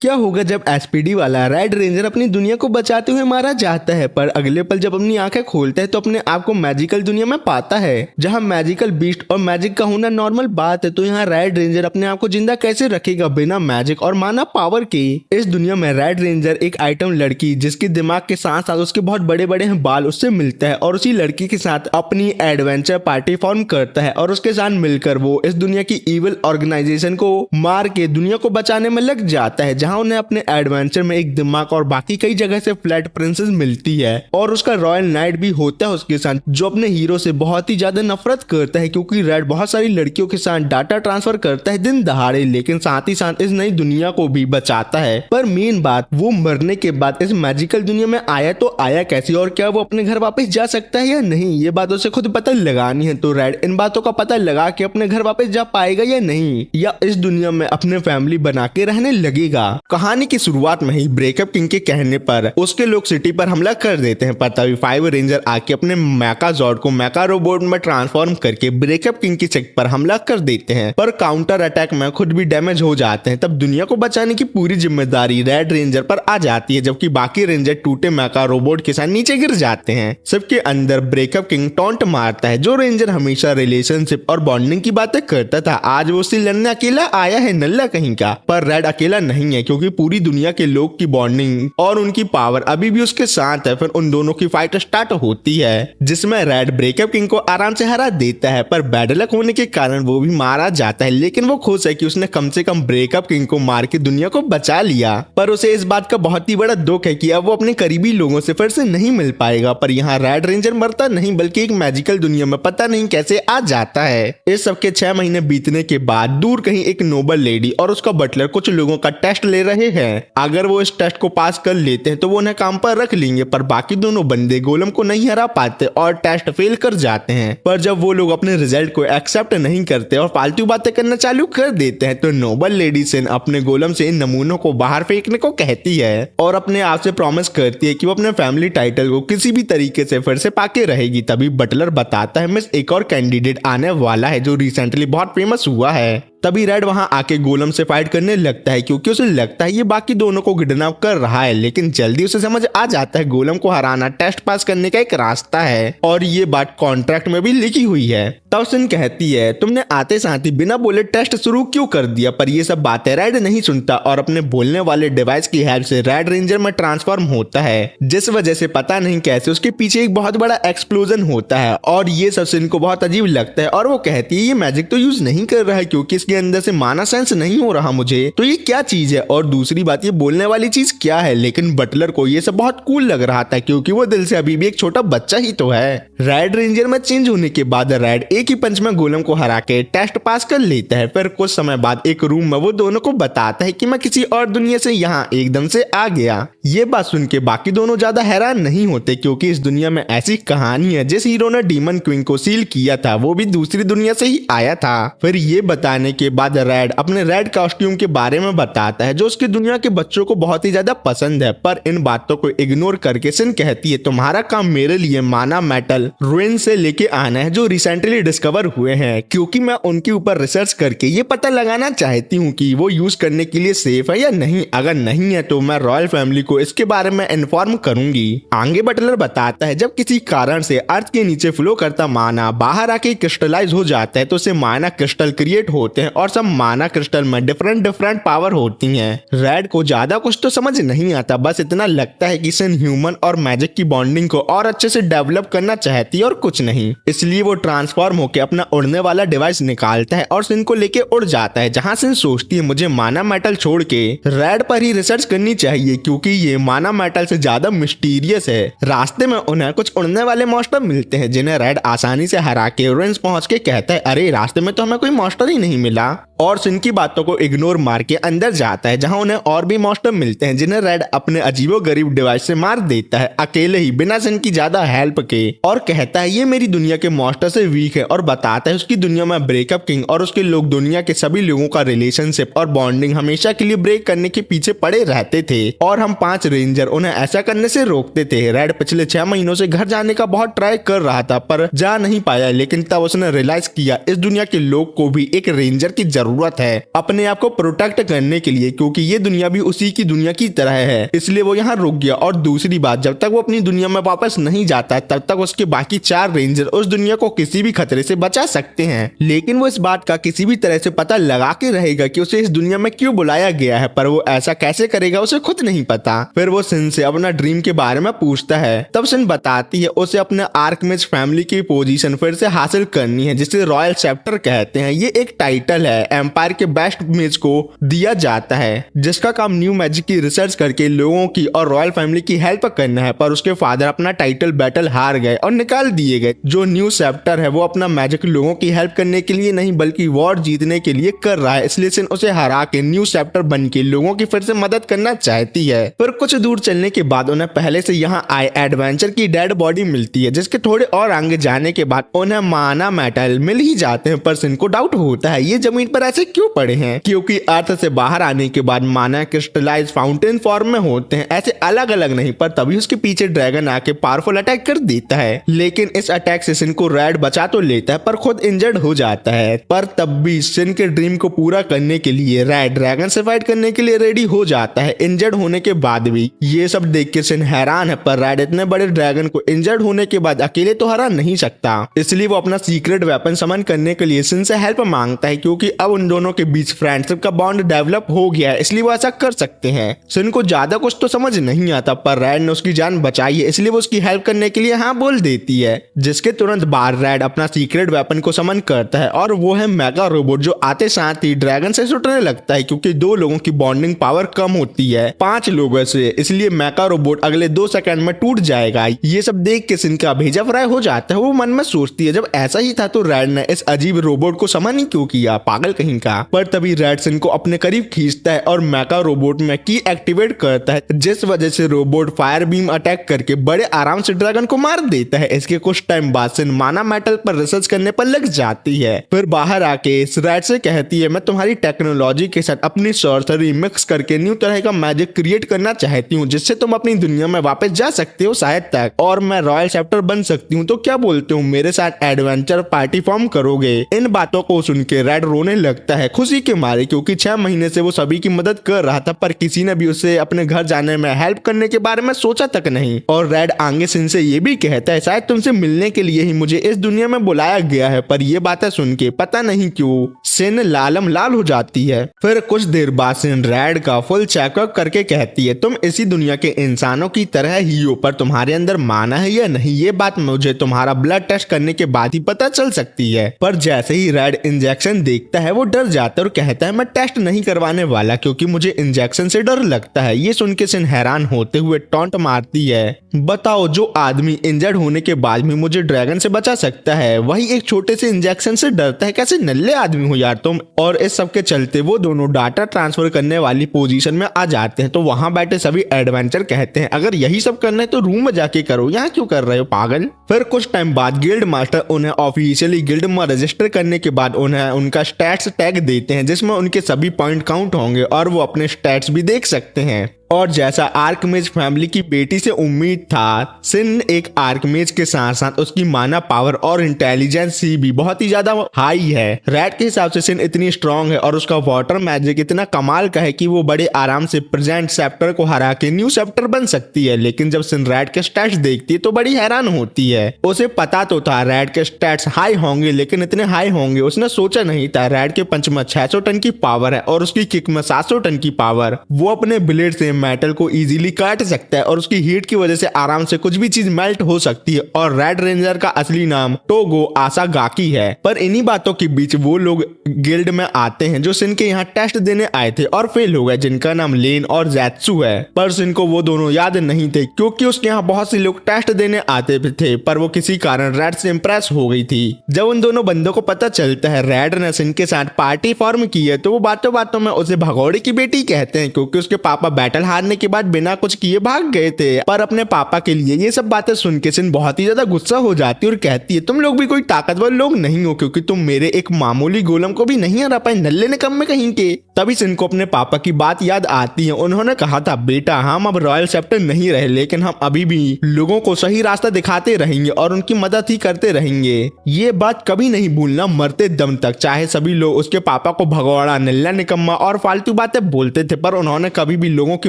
क्या होगा जब एसपीडी वाला रेड रेंजर अपनी दुनिया को बचाते हुए मारा जाता है, पर अगले पल जब अपनी आंखें खोलता है तो अपने आप को मैजिकल दुनिया में पाता है जहां मैजिकल बीस्ट और मैजिक का होना नॉर्मल बात है। तो यहाँ रेड रेंजर अपने आप को जिंदा कैसे रखेगा बिना मैजिक और माना पावर के। इस दुनिया में रेड रेंजर एक आइटम लड़की जिसके दिमाग के साथ साथ उसके बहुत बड़े बड़े बाल उससे मिलता है और उसी लड़की के साथ अपनी एडवेंचर पार्टी फॉर्म करता है और उसके साथ मिलकर वो इस दुनिया की इविल ऑर्गेनाइजेशन को मार के दुनिया को बचाने में लग जाता है, जहां उन्हें अपने एडवेंचर में एक दिमाग और बाकी कई जगह से फ्लैट प्रिंसेस मिलती है और उसका रॉयल नाइट भी होता है उसके साथ, जो अपने हीरो से बहुत ही ज्यादा नफरत करता है क्योंकि रेड बहुत सारी लड़कियों के साथ डाटा ट्रांसफर करता है दिन दहाड़े, लेकिन साथ ही साथ इस नई दुनिया को भी बचाता है। पर मेन बात, वो मरने के बाद इस मैजिकल दुनिया में आया तो आया कैसे और क्या वो अपने घर वापस जा सकता है या नहीं, ये बात उसे खुद पता लगानी है। तो रेड इन बातों का पता लगा के अपने घर वापस जा पाएगा या नहीं, या इस दुनिया में अपने फैमिली बना के रहने लगेगा। कहानी की शुरुआत में ही ब्रेकअप किंग के कहने पर उसके लोग सिटी पर हमला कर देते हैं, पर तभी 5 रेंजर आके अपने मैकाजॉर्ड को मैका रोबोट में ट्रांसफॉर्म करके ब्रेकअप किंग की चिक पर हमला कर देते हैं, पर काउंटर अटैक में खुद भी डैमेज हो जाते हैं। तब दुनिया को बचाने की पूरी जिम्मेदारी रेड रेंजर पर आ जाती है, जबकि बाकी रेंजर टूटे मैका रोबोट के साथ नीचे गिर जाते हैं। सबके अंदर ब्रेकअप किंग टॉन्ट मारता है, जो रेंजर हमेशा रिलेशनशिप और बॉन्डिंग की बातें करता था आज वो उससे लड़ने अकेला आया है, नल्ला कहीं का। पर रेड अकेला नहीं है क्योंकि पूरी दुनिया के लोग की बॉन्डिंग और उनकी पावर अभी भी उसके साथ है। फिर उन दोनों की फाइट स्टार्ट होती है जिसमें रेड ब्रेकअप किंग को आराम से हरा देता है, पर बैड लक होने के कारण वो भी मारा जाता है, लेकिन वो खुश है कि उसने कम से कम ब्रेकअप किंग को मार के दुनिया को बचा लिया। पर उसे इस बात का बहुत ही बड़ा दुख है कि अब वो अपने करीबी लोगों से फिर से नहीं मिल पाएगा। पर यहाँ रेड रेंजर मरता नहीं बल्कि एक मैजिकल दुनिया में पता नहीं कैसे आ जाता है। इस सबके 6 महीने बीतने के बाद दूर कहीं एक नोबल लेडी और उसका बटलर कुछ लोगों का टेस्ट ले रहे हैं। अगर वो इस टेस्ट को पास कर लेते हैं तो वो उन्हें काम पर रख लेंगे, पर बाकी दोनों बंदे गोलम को नहीं हरा पाते और टेस्ट फेल कर जाते हैं। पर जब वो लोग अपने रिजल्ट को एक्सेप्ट नहीं करते और फालतू बातें करना चालू कर देते हैं तो नोबल लेडी सिन अपने गोलम से इन नमूनों को बाहर फेंकने को कहती है और अपने आप से प्रॉमिस करती है कि वो अपने फैमिली टाइटल को किसी भी तरीके से फिर से पाके रहेगी। तभी बटलर बताता है मिस एक और कैंडिडेट आने वाला है जो रिसेंटली बहुत फेमस हुआ है। तभी रेड वहां आके गोलम से फाइट करने लगता है क्योंकि उसे लगता है ये बाकी दोनों को किडनैप कर रहा है, लेकिन जल्दी उसे समझ आ जाता है गोलम को हराना टेस्ट पास करने का एक रास्ता है और ये बात कॉन्ट्रैक्ट में भी लिखी हुई है। तब सिन कहती है तुमने आते साथ ही बिना बोले टेस्ट शुरू क्यों कर दिया, पर ये सब बातें रेड नहीं सुनता और अपने बोलने वाले डिवाइस की हेल्प से रेड रेंजर में ट्रांसफॉर्म होता है, जिस वजह से पता नहीं कैसे उसके पीछे एक बहुत बड़ा एक्सप्लोजन होता है और ये सब सिन को बहुत अजीब लगता है और वो कहती है ये मैजिक तो यूज नहीं कर रहा है क्योंकि इसके अंदर से माना सेंस नहीं हो रहा मुझे, तो ये क्या चीज है और दूसरी बात ये बोलने वाली चीज क्या है। लेकिन बटलर को ये सब बहुत कूल लग रहा था क्योंकि वो दिल से अभी भी एक छोटा बच्चा ही तो है। रेड रेंजर में चेंज होने के बाद रेड एक ही पंच में गोलम को हरा के टेस्ट पास कर लेता है। फिर कुछ समय बाद एक रूम में वो दोनों को बताता है कि मैं किसी और दुनिया से यहाँ एकदम से आ गया। ये बात सुन के बाकी दोनों ज्यादा हैरान नहीं होते क्योंकि इस दुनिया में ऐसी कहानी है जिस हीरो ने डीमन क्वीन को सील किया था वो भी दूसरी दुनिया से ही आया था। फिर ये बताने के बाद रेड अपने रेड कॉस्ट्यूम के बारे में बताता है जो उसकी दुनिया के बच्चों को बहुत ही ज्यादा पसंद है। पर इन बातों को इग्नोर करके सिन कहती है तुम्हारा काम मेरे लिए माना मेटल रुइन से लेके आना है जो रिसेंटली डिस्कवर हुए हैं, क्योंकि मैं उनके ऊपर रिसर्च करके ये पता लगाना चाहती हूँ कि वो यूज करने के लिए सेफ है या नहीं। अगर नहीं है तो मैं रॉयल फैमिली को इसके बारे में इन्फॉर्म करूंगी। आगे बटलर बताता है जब किसी कारण से अर्थ के नीचे फ्लो करता माना बाहर आके क्रिस्टलाइज हो जाता है तो उसे माना क्रिस्टल क्रिएट होते हैं और सब माना क्रिस्टल में डिफरेंट पावर होती हैं। रेड को ज्यादा कुछ तो समझ नहीं आता, बस इतना लगता है कि सिन ह्यूमन और मैजिक की बॉन्डिंग को और अच्छे से डेवलप करना चाहती है और कुछ नहीं। इसलिए वो ट्रांसफॉर्म होकर अपना उड़ने वाला डिवाइस निकालता है और सिन को लेके उड़ जाता है, जहां सिन सोचती है मुझे माना मेटल छोड़ के रेड पर ही रिसर्च करनी चाहिए क्योंकि ये माना मेटल से ज्यादा मिस्टीरियस है। रास्ते में उन्हें कुछ उड़ने वाले मॉन्स्टर मिलते हैं जिन्हें रेड आसानी से हरा के रुइंस पहुंच के कहता है अरे रास्ते में तो हमें कोई मॉन्स्टर ही नहीं मिला, और सिन की बातों को इग्नोर मार के अंदर जाता है जहां उन्हें और भी मॉन्स्टर मिलते हैं जिन्हें रेड अपने अजीबोगरीब डिवाइस से मार देता है अकेले ही बिना सिन की ज्यादा हेल्प के, और कहता है ये मेरी दुनिया के मॉन्स्टर से वीक है और बताता है उसकी दुनिया में ब्रेकअप किंग और उसके लोग दुनिया के सभी लोगों का रिलेशनशिप और बॉन्डिंग हमेशा के लिए ब्रेक करने के पीछे पड़े रहते थे और हम 5 रेंजर उन्हें ऐसा करने से रोकते थे। रेड पिछले 6 महीनों से घर जाने का बहुत ट्राई कर रहा था पर जा नहीं पाया, लेकिन तब उसने रियलाइज किया इस दुनिया के लोग को भी एक रेंजर की जरूरत है अपने आप को प्रोटेक्ट करने के लिए, क्योंकि ये दुनिया भी उसी की दुनिया की तरह है। इसलिए वो यहाँ रुक गया। और दूसरी बात, जब तक वो अपनी दुनिया में वापस नहीं जाता तब तक उसके बाकी 4 रेंजर उस दुनिया को किसी भी खतरे से बचा सकते हैं, लेकिन वो इस बात का किसी भी तरह से पता लगा के रहेगा कि उसे इस दुनिया में क्यों बुलाया गया है, पर वो ऐसा कैसे करेगा उसे खुद नहीं पता। फिर वो सिन से अपना ड्रीम के बारे में पूछता है, तब सिन बताती है उसे अपने आर्कमिज फैमिली की पोजीशन फिर से हासिल करनी है, जिसे रॉयल चैप्टर कहते हैं। ये एक टाइटल है एम्पायर के बेस्ट मेज को दिया जाता है, जिसका काम न्यू मैजिक की रिसर्च करके लोगों की और रॉयल फैमिली की हेल्प करना है। पर उसके फादर अपना टाइटल बैटल हार गए और निकाल दिए गए। जो न्यू चैप्टर है वो अपना मैजिक लोगों की हेल्प करने के लिए नहीं बल्कि वॉर जीतने के लिए कर रहा है, इसलिए सिन उसे हरा के न्यू चैप्टर बन के लोगों की फिर से मदद करना चाहती है। फिर कुछ दूर चलने के बाद उन्हें पहले से यहाँ आए एडवेंचर की डेड बॉडी मिलती है, जिसके थोड़े और आगे जाने के बाद उन्हें माना मेटल मिल ही जाते हैं। पर सिन को डाउट होता है ये जमीन पर ऐसे क्यों पड़े हैं, क्योंकि अर्थ से बाहर आने के बाद माना क्रिस्टलाइज फाउंटेन फॉर्म में होते हैं, ऐसे अलग अलग नहीं। पर तभी उसके पीछे ड्रैगन आके पावरफुल अटैक कर देता है, लेकिन इस अटैक से सिन को रेड बचा तो लेता है पर खुद इंजर्ड हो जाता है। पर तब भी सिन के ड्रीम को पूरा करने के लिए रेड ड्रैगन से फाइट करने के लिए रेडी हो जाता है, इंजर्ड होने के बाद भी। ये सब देख के सिन हैरान है, पर रेड इतने बड़े ड्रैगन को इंजर्ड होने के बाद अकेले तो हरा नहीं सकता, इसलिए वो अपना सीक्रेट वेपन समन करने के लिए सिन से हेल्प मांगता है, क्योंकि अब उन दोनों के बीच फ्रेंडशिप का बॉन्ड डेवलप हो गया है, इसलिए वो ऐसा कर सकते हैं। सिन को ज्यादा कुछ तो समझ नहीं आता, पर रेड ने उसकी जान बचाई है, इसलिए वो उसकी हेल्प करने के लिए हाँ बोल देती है। जिसके तुरंत बाद रेड अपना सीक्रेट वेपन को समन करता है और वो है मेगा रोबोट, जो आते साथ ही ड्रैगन से सुटने लगता है, क्योंकि 2 लोगों की बॉन्डिंग पावर कम होती है 5 लोगों से, इसलिए मेगा रोबोट अगले 2 सेकंड में टूट जाएगा। ये सब देख के सिन का भेजा फ्राई हो जाता है। वो मन में सोचती है जब ऐसा ही था तो रेड ने इस अजीब रोबोट को समन ही क्यों किया, पागल कहीं का। पर तभी रेड सिन को अपने करीब खींचता है और मेगा रोबोट में की एक्टिवेट करता है, जिस वजह से रोबोट फायर बीम अटैक करके बड़े आराम से ड्रैगन को मार देता है। इसके कुछ टाइम बाद सिन माना मेटल पर रिसर्च करने पर लग जाती है। फिर बाहर आके इस रेड से कहती है मैं तुम्हारी टेक्नोलॉजी के साथ अपनी सॉर्सरी मिक्स करके न्यू तरह का मैजिक क्रिएट करना चाहती हूँ, जिससे तुम अपनी दुनिया में वापस जा सकते हो शायद तक, और मैं रॉयल चैप्टर बन सकती हूँ। तो क्या बोलते हो, मेरे साथ एडवेंचर पार्टी फॉर्म करोगे? इन बातों को सुन के रेड रोने लगता है खुशी के मारे, क्योंकि 6 महीने से वो सभी की मदद कर रहा था पर किसी ने भी उसे अपने घर जाने में हेल्प करने के बारे में सोचा तक नहीं। और रेड आगे सिन से ये भी कहता है शायद तुमसे मिलने के लिए ही मुझे इस दुनिया में बुलाया गया है, पर ये बातें सुन के पता नहीं क्यों सिन लालम लाल हो जाती है। फिर कुछ देर बाद सिन रेड का फुल चेकअप करके कहती है तुम इसी दुनिया के इंसानों की तरह ही हो, पर तुम्हारे अंदर माना है या नहीं ये बात मुझे तुम्हारा ब्लड टेस्ट करने के बाद ही पता चल सकती है। पर जैसे ही रेड इंजेक्शन देखता है वो डर जाता है और कहता है मैं टेस्ट नहीं करवाने वाला, क्योंकि मुझे इंजेक्शन से डर लगता है। ये सुन के सिन हैरान होते हुए टॉन्ट मारती है, बताओ जो आदमी इंजर्ड होने के बाद भी मुझे ड्रैगन से बचा सकता है वही एक छोटे से इंजेक्शन से डरता है, कैसे नल्ले आदमी हो यार तुम। और इस सब के चलते वो दोनों डाटा ट्रांसफर करने वाली पोजीशन में आ जाते हैं। तो वहां बैठे सभी एडवेंचर कहते हैं अगर यही सब करना है तो रूम में जाके करो, यहाँ क्यों कर रहे हो पागल। फिर कुछ टाइम बाद गिल्ड मास्टर उन्हें ऑफिशियली गिल्ड में रजिस्टर करने के बाद उन्हें उनका स्टैट्स टैग देते हैं, जिसमें उनके सभी पॉइंट काउंट होंगे और वो अपने स्टैट्स भी देख सकते हैं। और जैसा आर्कमेज फैमिली की बेटी से उम्मीद था, सिन एक आर्कमेज के साथ साथ उसकी माना पावर और इंटेलिजेंस भी बहुत ही ज्यादा हाई है। रेड के हिसाब से सिन इतनी स्ट्रांग है और उसका वाटर मैजिक इतना कमाल का है कि वो बड़े आराम से प्रेजेंट चैप्टर को हरा के न्यू चैप्टर बन सकती है। लेकिन जब सिन रेड के स्टैट्स देखती है तो बड़ी हैरान होती है। उसे पता तो था रेड के स्टैट्स हाई होंगे, लेकिन इतने हाई होंगे उसने सोचा नहीं था। रेड के पंच में 600 टन की पावर है और उसकी किक में 700 टन की पावर। वो अपने ब्लेड से मेटल को इजीली काट सकता है और उसकी हीट की वजह से आराम से कुछ भी चीज मेल्ट हो सकती है। और रेड रेंजर का असली नाम टोगो आसागाकी है। पर इन्हीं बातों के बीच वो लोग गिल्ड में आते हैं जो सिन के यहाँ टेस्ट देने आए थे और फेल हो गए, जिनका नाम लेन और जैत्सु है। पर सिन को वो दोनों याद नहीं थे, क्योंकि उसके यहाँ बहुत से लोग टेस्ट देने आते थे, पर वो किसी कारण रेड से इंप्रेस हो गई थी। जब उन दोनों बंदों को पता चलता है रेड ने सिन के साथ पार्टी फॉर्म की है, तो वो बातों बातों में उसे भगोड़े की बेटी कहते हैं, क्योंकि उसके पापा बैटल हारने के बाद बिना कुछ किए भाग गए थे। पर अपने पापा के लिए ये सब बातें सुन के सिन बहुत ही ज्यादा गुस्सा हो जाती है और कहती है तुम लोग भी कोई ताकतवर लोग नहीं हो, क्योंकि तुम मेरे एक मामूली गोलम को भी नहीं हरा पाए, नल्ले निकम्मे कहीं के। तभी सिन को अपने पापा की बात याद आती है। उन्होंने कहा था बेटा हम अब रॉयल सेप्टर नहीं रहे, लेकिन हम अभी भी लोगों को सही रास्ता दिखाते रहेंगे और उनकी मदद ही करते रहेंगे। ये बात कभी नहीं भूलना मरते दम तक। चाहे सभी लोग उसके पापा को भगौड़ा, नल्ला निकम्मा और फालतू बातें बोलते थे, पर उन्होंने कभी भी लोगों की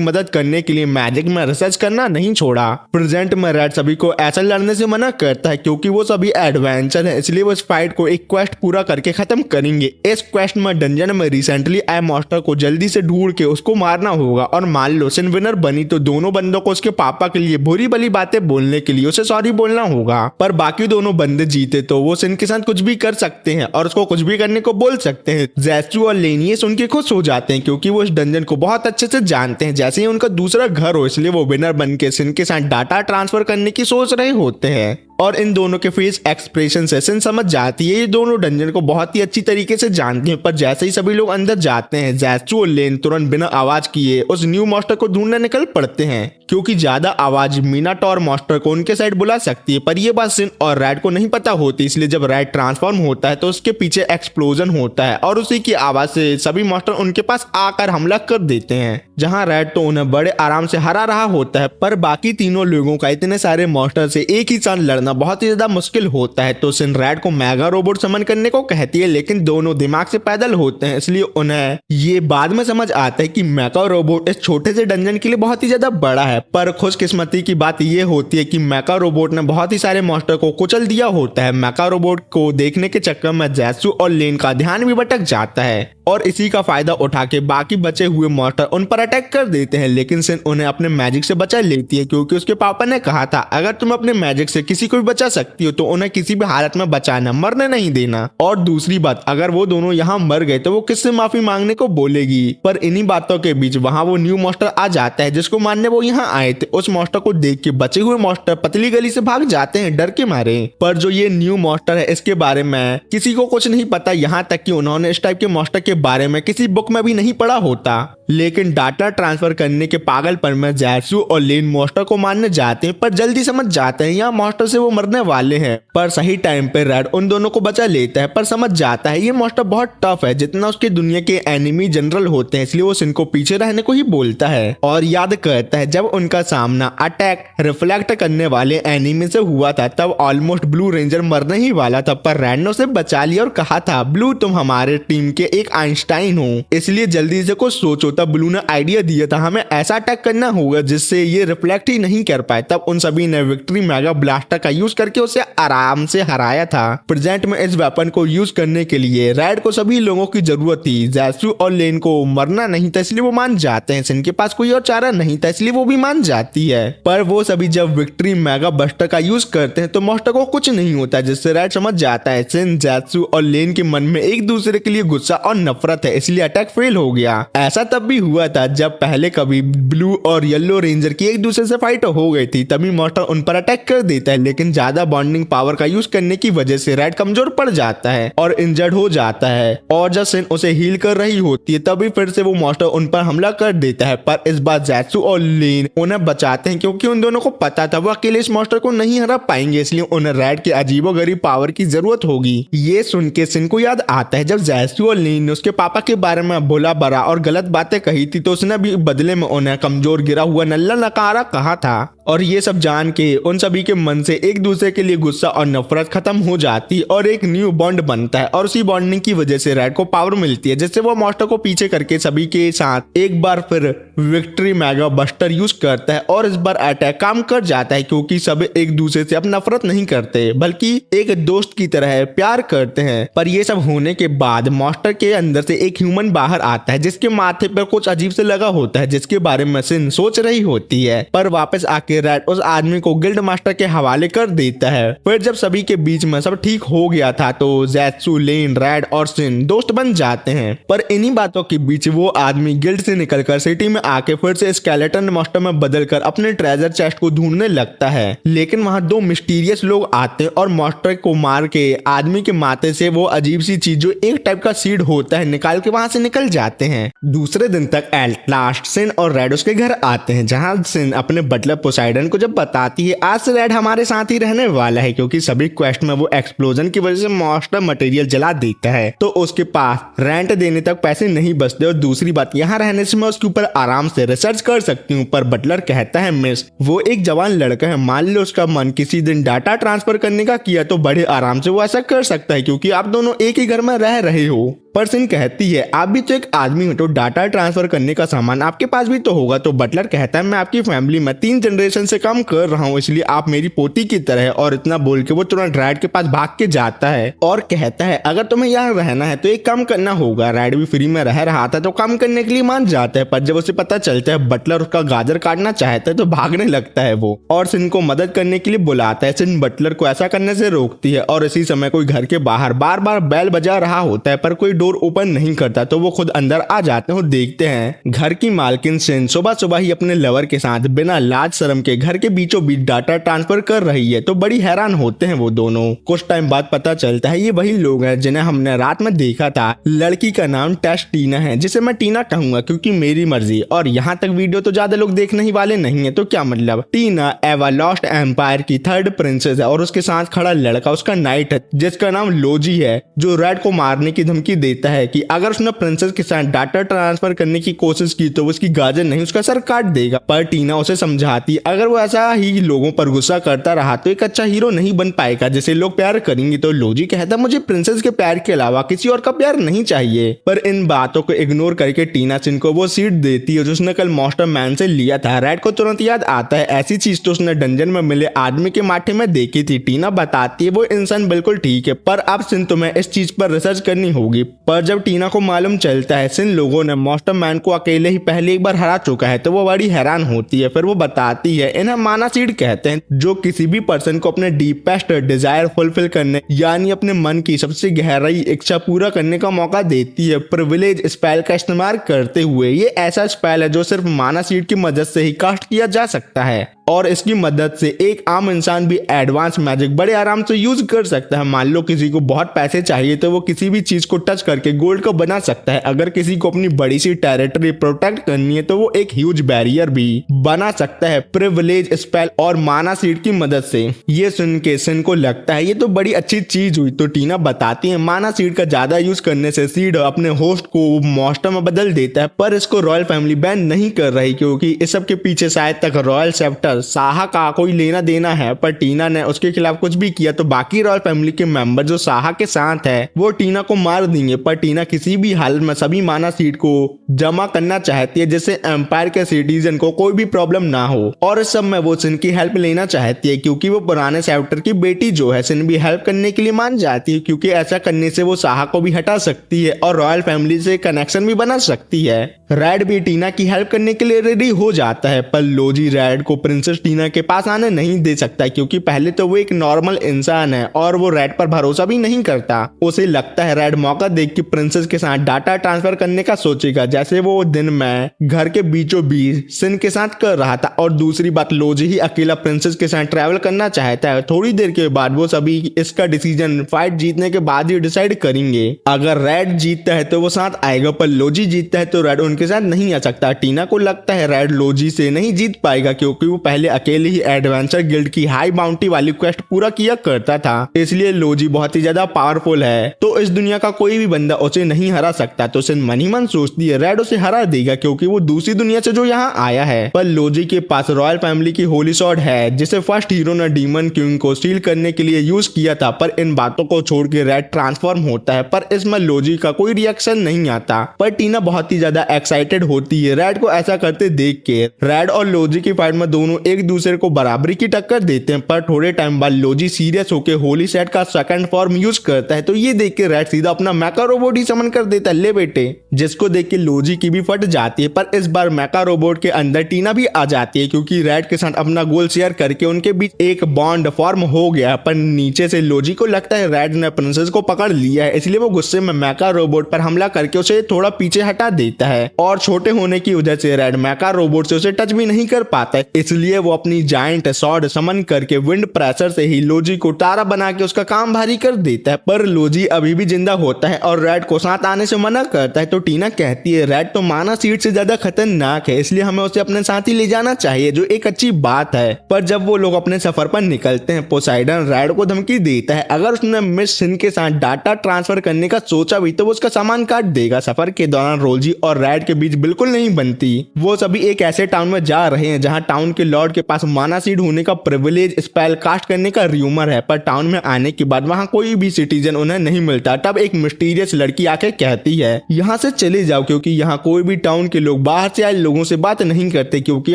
मदद करने के लिए मैजिक में रिसर्च करना नहीं छोड़ा। प्रेजेंट में रेड सभी को ऐसा लड़ने से मना करता है क्योंकि वो सभी एडवेंचर है, इसलिए वो इस फाइट को एक क्वेस्ट पूरा करके खत्म करेंगे। इस क्वेस्ट में डंजन में रिसेंटली आए मॉन्स्टर को जल्दी से ढूंढ के उसको मारना होगा, और मान लो सिन विनर बनी तो दोनों बंदों को उसके पापा के लिए बुरी भली बातें बोलने के लिए उसे सॉरी बोलना होगा। पर बाकी दोनों बंदे जीते तो वो सिन के साथ कुछ भी कर सकते हैं और उसको कुछ भी करने को बोल सकते हैं। ज़ेसू और लेन ये सुन के खुश हो जाते हैं क्योंकि वो इस डंजन को बहुत अच्छे से जानते हैं, जैसे ही उनका दूसरा घर हो, इसलिए वो विनर बन के सिन के साथ डाटा ट्रांसफर करने की सोच रहे होते हैं। और इन दोनों के फेस एक्सप्रेशन से सिन समझ जाती है ये दोनों डंजन को बहुत ही अच्छी तरीके से जानते हैं। पर जैसे ही सभी लोग अंदर जाते हैं, ज़ेसू और लेन तुरंत बिना आवाज किए उस न्यू मॉन्स्टर को ढूंढने निकल पड़ते हैं, क्योंकि ज्यादा आवाज मीनाटोर मॉन्स्टर को उनके साइड बुला सकती है। पर ये बात सिन और रैड को नहीं पता होती, इसलिए जब रैड ट्रांसफॉर्म होता है तो उसके पीछे एक्सप्लोजन होता है और उसी की आवाज से सभी मॉन्स्टर उनके पास आकर हमला कर देते हैं। जहां रैड तो उन्हें बड़े आराम से हरा रहा होता है, पर बाकी तीनों लोगों का इतने सारे मॉन्स्टर से एक ही साथ लड़ना बहुत ही ज्यादा मुश्किल होता है। तो सिन रैड को मेगा रोबोट समन करने को कहती है, लेकिन दोनों दिमाग से पैदल होते हैं, इसलिए उन्हें ये बाद में समझ आता है कि मेगा रोबोट इस छोटे से डंजन के लिए बहुत ही ज्यादा बड़ा है। पर खुशकिस्मती की बात ये होती है कि मेगा रोबोट ने बहुत ही सारे मॉन्स्टर को कुचल दिया होता है। मेगा रोबोट को देखने के चक्कर में ज़ेसू और लेन का ध्यान भी भटक जाता है और इसी का फायदा उठा के बाकी बचे हुए मॉन्स्टर उन पर अटैक कर देते हैं, लेकिन सिन उन्हें अपने मैजिक से बचा लेती है क्योंकि उसके पापा ने कहा था अगर तुम अपने मैजिक से किसी को भी बचा सकती हो तो उन्हें किसी भी हालत में बचाना, मरने नहीं देना। और दूसरी बात, अगर वो दोनों यहाँ मर गए तो वो किससे माफी मांगने को बोलेगी। पर इन्हीं बातों के बीच वहाँ वो न्यू मॉन्स्टर आ जाता है जिसको मारने वो यहाँ आए थे। उस मॉन्स्टर को देख के बचे हुए मॉन्स्टर पतली गली से भाग जाते हैं डर के मारे। पर जो ये न्यू मॉन्स्टर है इसके बारे में किसी को कुछ नहीं पता, यहाँ तक कि उन्होंने इस टाइप के मॉन्स्टर के बारे में किसी बुक में भी नहीं पढ़ा होता। लेकिन डाटा ट्रांसफर करने के पागलपन में ज़ेसू और लेन मॉन्स्टर को मारने जाते हैं, पर जल्दी समझ जाते हैं यहाँ मॉन्स्टर से वो मरने वाले हैं। पर सही टाइम पे रेड उन दोनों को बचा लेता है, पर समझ जाता है ये मॉन्स्टर बहुत टफ है जितना उसके दुनिया के एनिमी जनरल होते हैं, इसलिए वो सिन को पीछे रहने को ही बोलता है और याद करता है जब उनका सामना अटैक रिफ्लेक्ट करने वाले एनिमी से हुआ था तब ऑलमोस्ट ब्लू रेंजर मरने ही वाला था, पर रेड ने उसे बचा लिया और कहा था ब्लू तुम हमारे टीम के एक आइंस्टाइन हो, इसलिए जल्दी से कुछ सोचो। तब ब्लू ने आइडिया दिया था हमें ऐसा अटैक करना होगा जिससे ये रिफ्लेक्ट ही नहीं कर पाए। तब उन सभी ने विक्ट्री मेगा ब्लास्टर का यूज करके उसे आराम से हराया था। प्रेजेंट में इस वेपन को यूज करने के लिए रेड को सभी लोगों की जरूरत थी। ज़ेसू और लेन को मरना नहीं था इसलिए वो मान जाते हैं, सिन के पास कोई और चारा नहीं था इसलिए वो भी मान जाती है। पर वो सभी जब विक्ट्री मेगा बस्टर का यूज करते हैं तो मॉन्स्टर को कुछ नहीं होता, जिससे रेड समझ जाता है सिन, ज़ेसू और लेन के मन में एक दूसरे के लिए गुस्सा और नफरत है, इसलिए अटैक फेल हो गया। ऐसा तब भी हुआ था जब पहले कभी ब्लू और येलो रेंजर की एक दूसरे से फाइट हो गई थी, तभी मॉन्स्टर उन पर अटैक कर देता है, लेकिन ज्यादा बॉन्डिंग पावर का यूज करने की वजह से रेड कमजोर पड़ जाता है और इंजर्ड हो जाता है। और जब सिन उसे हील कर रही होती है तभी फिर से वो मॉन्स्टर उन पर हमला कर देता है, पर इस बार ज़ेसू और लेन उन्हें बचाते हैं क्योंकि उन दोनों को पता था वो अकेले इस मॉन्स्टर को नहीं हरा पाएंगे, इसलिए उन्हें रेड के अजीबोगरीब पावर की जरूरत होगी। ये सुन के सिन को याद आता है जब ज़ेसू और लेन ने उसके पापा के बारे में भोला बड़ा और गलत बातें कही थी तो उसने भी बदले में उन्हें कमजोर गिरा हुआ नल्ला नकारा कहा था। और ये सब जान के उन सभी के मन से एक दूसरे के लिए गुस्सा और नफरत खत्म हो जाती और एक न्यू बॉन्ड बनता है और उसी बॉन्डिंग की वजह से रेड को पावर मिलती है, जिससे वो मॉन्स्टर को पीछे करके सभी के साथ एक बार फिर विक्ट्री मेगा बस्टर यूज करता है और इस बार अटैक काम कर जाता है क्योंकि सब एक दूसरे से अब नफरत नहीं करते बल्कि एक दोस्त की तरह प्यार करते हैं। पर ये सब होने के बाद मॉन्स्टर के अंदर से एक ह्यूमन बाहर आता है जिसके माथे पर कुछ अजीब से लगा होता है, जिसके बारे में सिन सोच रही होती है। पर वापस आके करके रेड उस आदमी को गिल्ड मास्टर के हवाले कर देता है। फिर जब सभी के बीच में सब ठीक हो गया था तो ज़ेत्सु, लेन, रेड और सिन दोस्त बन जाते हैं। पर इन्हीं बातों के बीच वो आदमी गिल्ड से निकलकर सिटी में आके फिर से स्केलेटन मास्टर में बदलकर अपने ट्रेजर चेस्ट को ढूंढने लगता है। लेकिन वहां दो मिस्टीरियस लोग आते हैं और मास्टर को मार के आदमी के माथे से वो अजीब सी चीज जो एक टाइप का सीड होता है निकाल के वहां से निकल जाते हैं। दूसरे दिन तक एट लास्ट सिन और रेड उसके घर आते हैं, जहां सिन अपने बटलर पोसाइडन को जब बताती है आज से रेड हमारे साथ ही रहने वाला है, क्योंकि सभी क्वेस्ट में वो एक्सप्लोजन की वजह से मास्टर मटेरियल जला देता है तो उसके पास रेंट देने तक पैसे नहीं बचते। और दूसरी बात, यहाँ रहने से मैं उसके ऊपर आराम से रिसर्च कर सकती हूँ। पर बटलर कहता है मिस, वो एक जवान लड़का है, मान लो उसका मन किसी दिन डाटा ट्रांसफर करने का किया तो बड़े आराम से वो ऐसा कर सकता है, क्योंकि आप दोनों एक ही घर में रह रहे हो। पर सिन कहती है आप भी तो एक आदमी हो, तो डाटा ट्रांसफर करने का सामान आपके पास भी तो होगा। तो बटलर कहता है मैं आपकी फैमिली में 3 जनरेशन से काम कर रहा हूँ, इसलिए आप मेरी पोती की तरह है। और इतना बोल के वो तुरंत रैड के पास भाग के जाता है और कहता है अगर तुम्हें यहाँ रहना है तो एक काम करना होगा। रैड भी फ्री में रह रहा था तो काम करने के लिए मान जाता है, पर जब उसे पता चलता है बटलर उसका गाजर काटना चाहता है तो भागने लगता है वो और सिन को मदद करने के लिए बुलाता है। सिन बटलर को ऐसा करने से रोकती है और इसी समय कोई घर के बाहर बार बार बेल बजा रहा होता है पर कोई डोर ओपन नहीं करता, तो वो खुद अंदर आ जाते हैं और देखते हैं घर की मालकिन सिन सुबह सुबह ही अपने लवर के साथ बिना लाज शर्म के घर के बीचों बीच डाटा ट्रांसफर कर रही है। तो बड़ी हैरान होते हैं वो दोनों। कुछ टाइम बाद पता चलता है ये वही लोग हैं जिन्हें हमने रात में देखा था। लड़की का नाम टेस टीना है, जिसे मैं टीना कहूंगा क्योंकि मेरी मर्जी। और यहाँ तक वीडियो तो ज्यादा लोग देखने ही वाले नहीं है, तो क्या मतलब। टीना एवरलॉस्ट एम्पायर की 3rd प्रिंसेस है और उसके साथ खड़ा लड़का उसका नाइट है जिसका नाम लोजी है, जो रेड को मारने की धमकी देता है कि अगर उसने प्रिंसेस के साथ डाटा ट्रांसफर करने की कोशिश की तो उसकी गाजर नहीं उसका सर काट देगा। पर टीना उसे समझाती अगर वो ऐसा ही लोगों पर गुस्सा करता रहा तो एक अच्छा हीरो नहीं बन पाएगा जिसे लोग प्यार करेंगे। तो लोजी कहता मुझे प्रिंसेस के प्यार के अलावा किसी और का प्यार नहीं चाहिए। पर इन बातों को इग्नोर करके टीना सिन को वो सीट देती है जो उसने कल मास्टर मैन से लिया था। रेड को तुरंत याद आता है ऐसी चीज तो उसने डंजन में मिले आदमी के माथे में देखी थी। टीना बताती है वो इंसान बिल्कुल ठीक है, पर अब सिन तुम्हें इस चीज पर रिसर्च करनी होगी। पर जब टीना को मालूम चलता है सिन लोगों ने मास्टर मैन को अकेले ही पहले एक बार हरा चुका है तो वो बड़ी हैरान होती है। फिर वो बताती है इन्हें माना सीड कहते हैं, जो किसी भी पर्सन को अपने डीपेस्ट डिजायर फुलफिल करने यानी अपने मन की सबसे गहराई इच्छा पूरा करने का मौका देती है। प्रिविलेज स्पेल का इस्तेमाल करते हुए ये ऐसा स्पेल है जो सिर्फ माना सीड की मदद से ही कास्ट किया जा सकता है और इसकी मदद से एक आम इंसान भी एडवांस मैजिक बड़े आराम से यूज कर सकता है। मान लो किसी को बहुत पैसे चाहिए तो वो किसी भी चीज को टच करके गोल्ड को बना सकता है। अगर किसी को अपनी बड़ी सी टेरिटरी प्रोटेक्ट करनी है तो वो एक ह्यूज बैरियर भी बना सकता है प्रिविलेज स्पेल और माना सीड की मदद से। ये सुन के सिन को लगता है ये तो बड़ी अच्छी चीज हुई। तो टीना बताती है माना सीड का ज्यादा यूज करने से सीड अपने होस्ट को मॉन्स्टर में बदल देता है, पर इसको रॉयल फैमिली बैन नहीं कर रही क्योंकि इस सब के पीछे शायद तक रॉयल सेप्टर साहा का कोई लेना देना है। पर टीना ने उसके खिलाफ कुछ भी किया तो बाकी रॉयल फैमिली के मेंबर जो साहा के साथ है वो टीना को मार देंगे। पर टीना किसी भी हालत में सभी माना सीट को जमा करना चाहती है जिससे एम्पायर के सिटीजन को कोई भी प्रॉब्लम ना हो। और इस सब में वो सिन की हेल्प लेना चाहती है क्योंकि वो पुराने सेप्टर की बेटी जो है। सिन भी हेल्प करने के लिए मान जाती है क्योंकि ऐसा करने से वो साहा को भी हटा सकती है और रॉयल फैमिली से कनेक्शन भी बना सकती है। रेड भी टीना की हेल्प करने के लिए रेडी हो जाता है, पर लोजी रेड को प्रिंसेस टीना के पास आने नहीं दे सकता क्योंकि पहले तो वो एक नॉर्मल इंसान है और वो रेड पर भरोसा भी नहीं करता। उसे लगता है रेड मौका देख के प्रिंसेस के साथ डाटा ट्रांसफर करने का सोचेगा जैसे वो दिन में घर के बीचों बीच सिन के साथ कर रहा था। और दूसरी बात लोजी ही अकेला प्रिंसेस के साथ ट्रैवल करना चाहता है। थोड़ी देर के बाद वो सभी इसका डिसीजन फाइट जीतने के बाद ही डिसाइड करेंगे। अगर रेड जीतता है तो वो साथ आएगा, पर लोजी जीतता है तो रेड उनके साथ नहीं आ सकता। टीना को लगता है रेड लोजी से नहीं जीत पाएगा क्योंकि वो पहले अकेले ही एडवेंचर गिल्ड की हाई बाउंटी वाली क्वेस्ट पूरा किया करता था, इसलिए लोजी बहुत ही ज्यादा पावरफुल है तो इस दुनिया का कोई भी बंदा उसे नहीं हरा सकता। तो सिन मन ही मन सोचती है रेड उसे हरा देगा क्योंकि वो दूसरी दुनिया से जो यहाँ आया है। पर लोजी के पास रॉयल फैमिली की होली सॉर्ड है जिसे फर्स्ट हीरो ने डीमन किंग को स्टील करने के लिए यूज किया था। पर इन बातों को छोड़ के रेड ट्रांसफॉर्म होता है, पर इसमें लोजी का कोई रिएक्शन नहीं आता। पर टीना बहुत ही ज्यादा एक्साइटेड होती है रेड को ऐसा करते देख के। रेड और लोजी की फाइट में दोनों एक दूसरे को बराबरी की टक्कर देते हैं। पर थोड़े टाइम बाद लोजी सीरियस होकर होली सेट का सेकंड फॉर्म यूज करता है, तो ये देख के रेड सीधा अपना मैका रोबोट ही समन कर देता है, ले बेटे, जिसको देख के लोजी की भी फट जाती है। पर इस बार मैका रोबोट के अंदर टीना भी आ जाती है, क्योंकि रेड के साथ अपना गोल शेयर करके उनके बीच एक बॉन्ड फॉर्म हो गया। पर नीचे से लोजी को लगता है रेड ने प्रिंसेस को पकड़ लिया है, इसलिए वो गुस्से में मैका रोबोट पर हमला करके उसे थोड़ा पीछे हटा देता है। और छोटे होने की वजह से रेड मैका रोबोट से उसे टच भी नहीं कर पाता है, इसलिए वो अपनी जायंट सॉर्ड समन करके विंड प्रेशर से ही लोजी को तारा बना के उसका काम भारी कर देता है। पर लोजी अभी भी जिंदा होता है और रेड को साथ आने से मना करता है। तो टीना कहती है रेड तो माना सीड से ज्यादा खतरनाक है, इसलिए हमें उसे अपने साथ ही ले जाना चाहिए, जो एक अच्छी बात है। पर जब वो लोग अपने सफर पर निकलते हैं, पोसाइडन रेड को धमकी देता है अगर उसने मिस सिन के साथ डाटा ट्रांसफर करने का सोचा भी तो वो उसका सामान काट देगा। सफर के दौरान रोजी और रेड के बीच बिल्कुल नहीं बनती। वो सभी एक ऐसे टाउन में जा रहे हैं जहां टाउन के लॉर्ड के पास माना सीड होने का प्रिविलेज स्पेल कास्ट करने का र्यूमर है। पर टाउन में आने के बाद वहां कोई भी सिटीजन उन्हें नहीं मिलता। तब एक मिस्टीरियस लड़की आके कहती है यहाँ से चले जाओ, क्योंकि यहाँ कोई भी टाउन के लोग बाहर से आए लोगों से बात नहीं करते, क्योंकि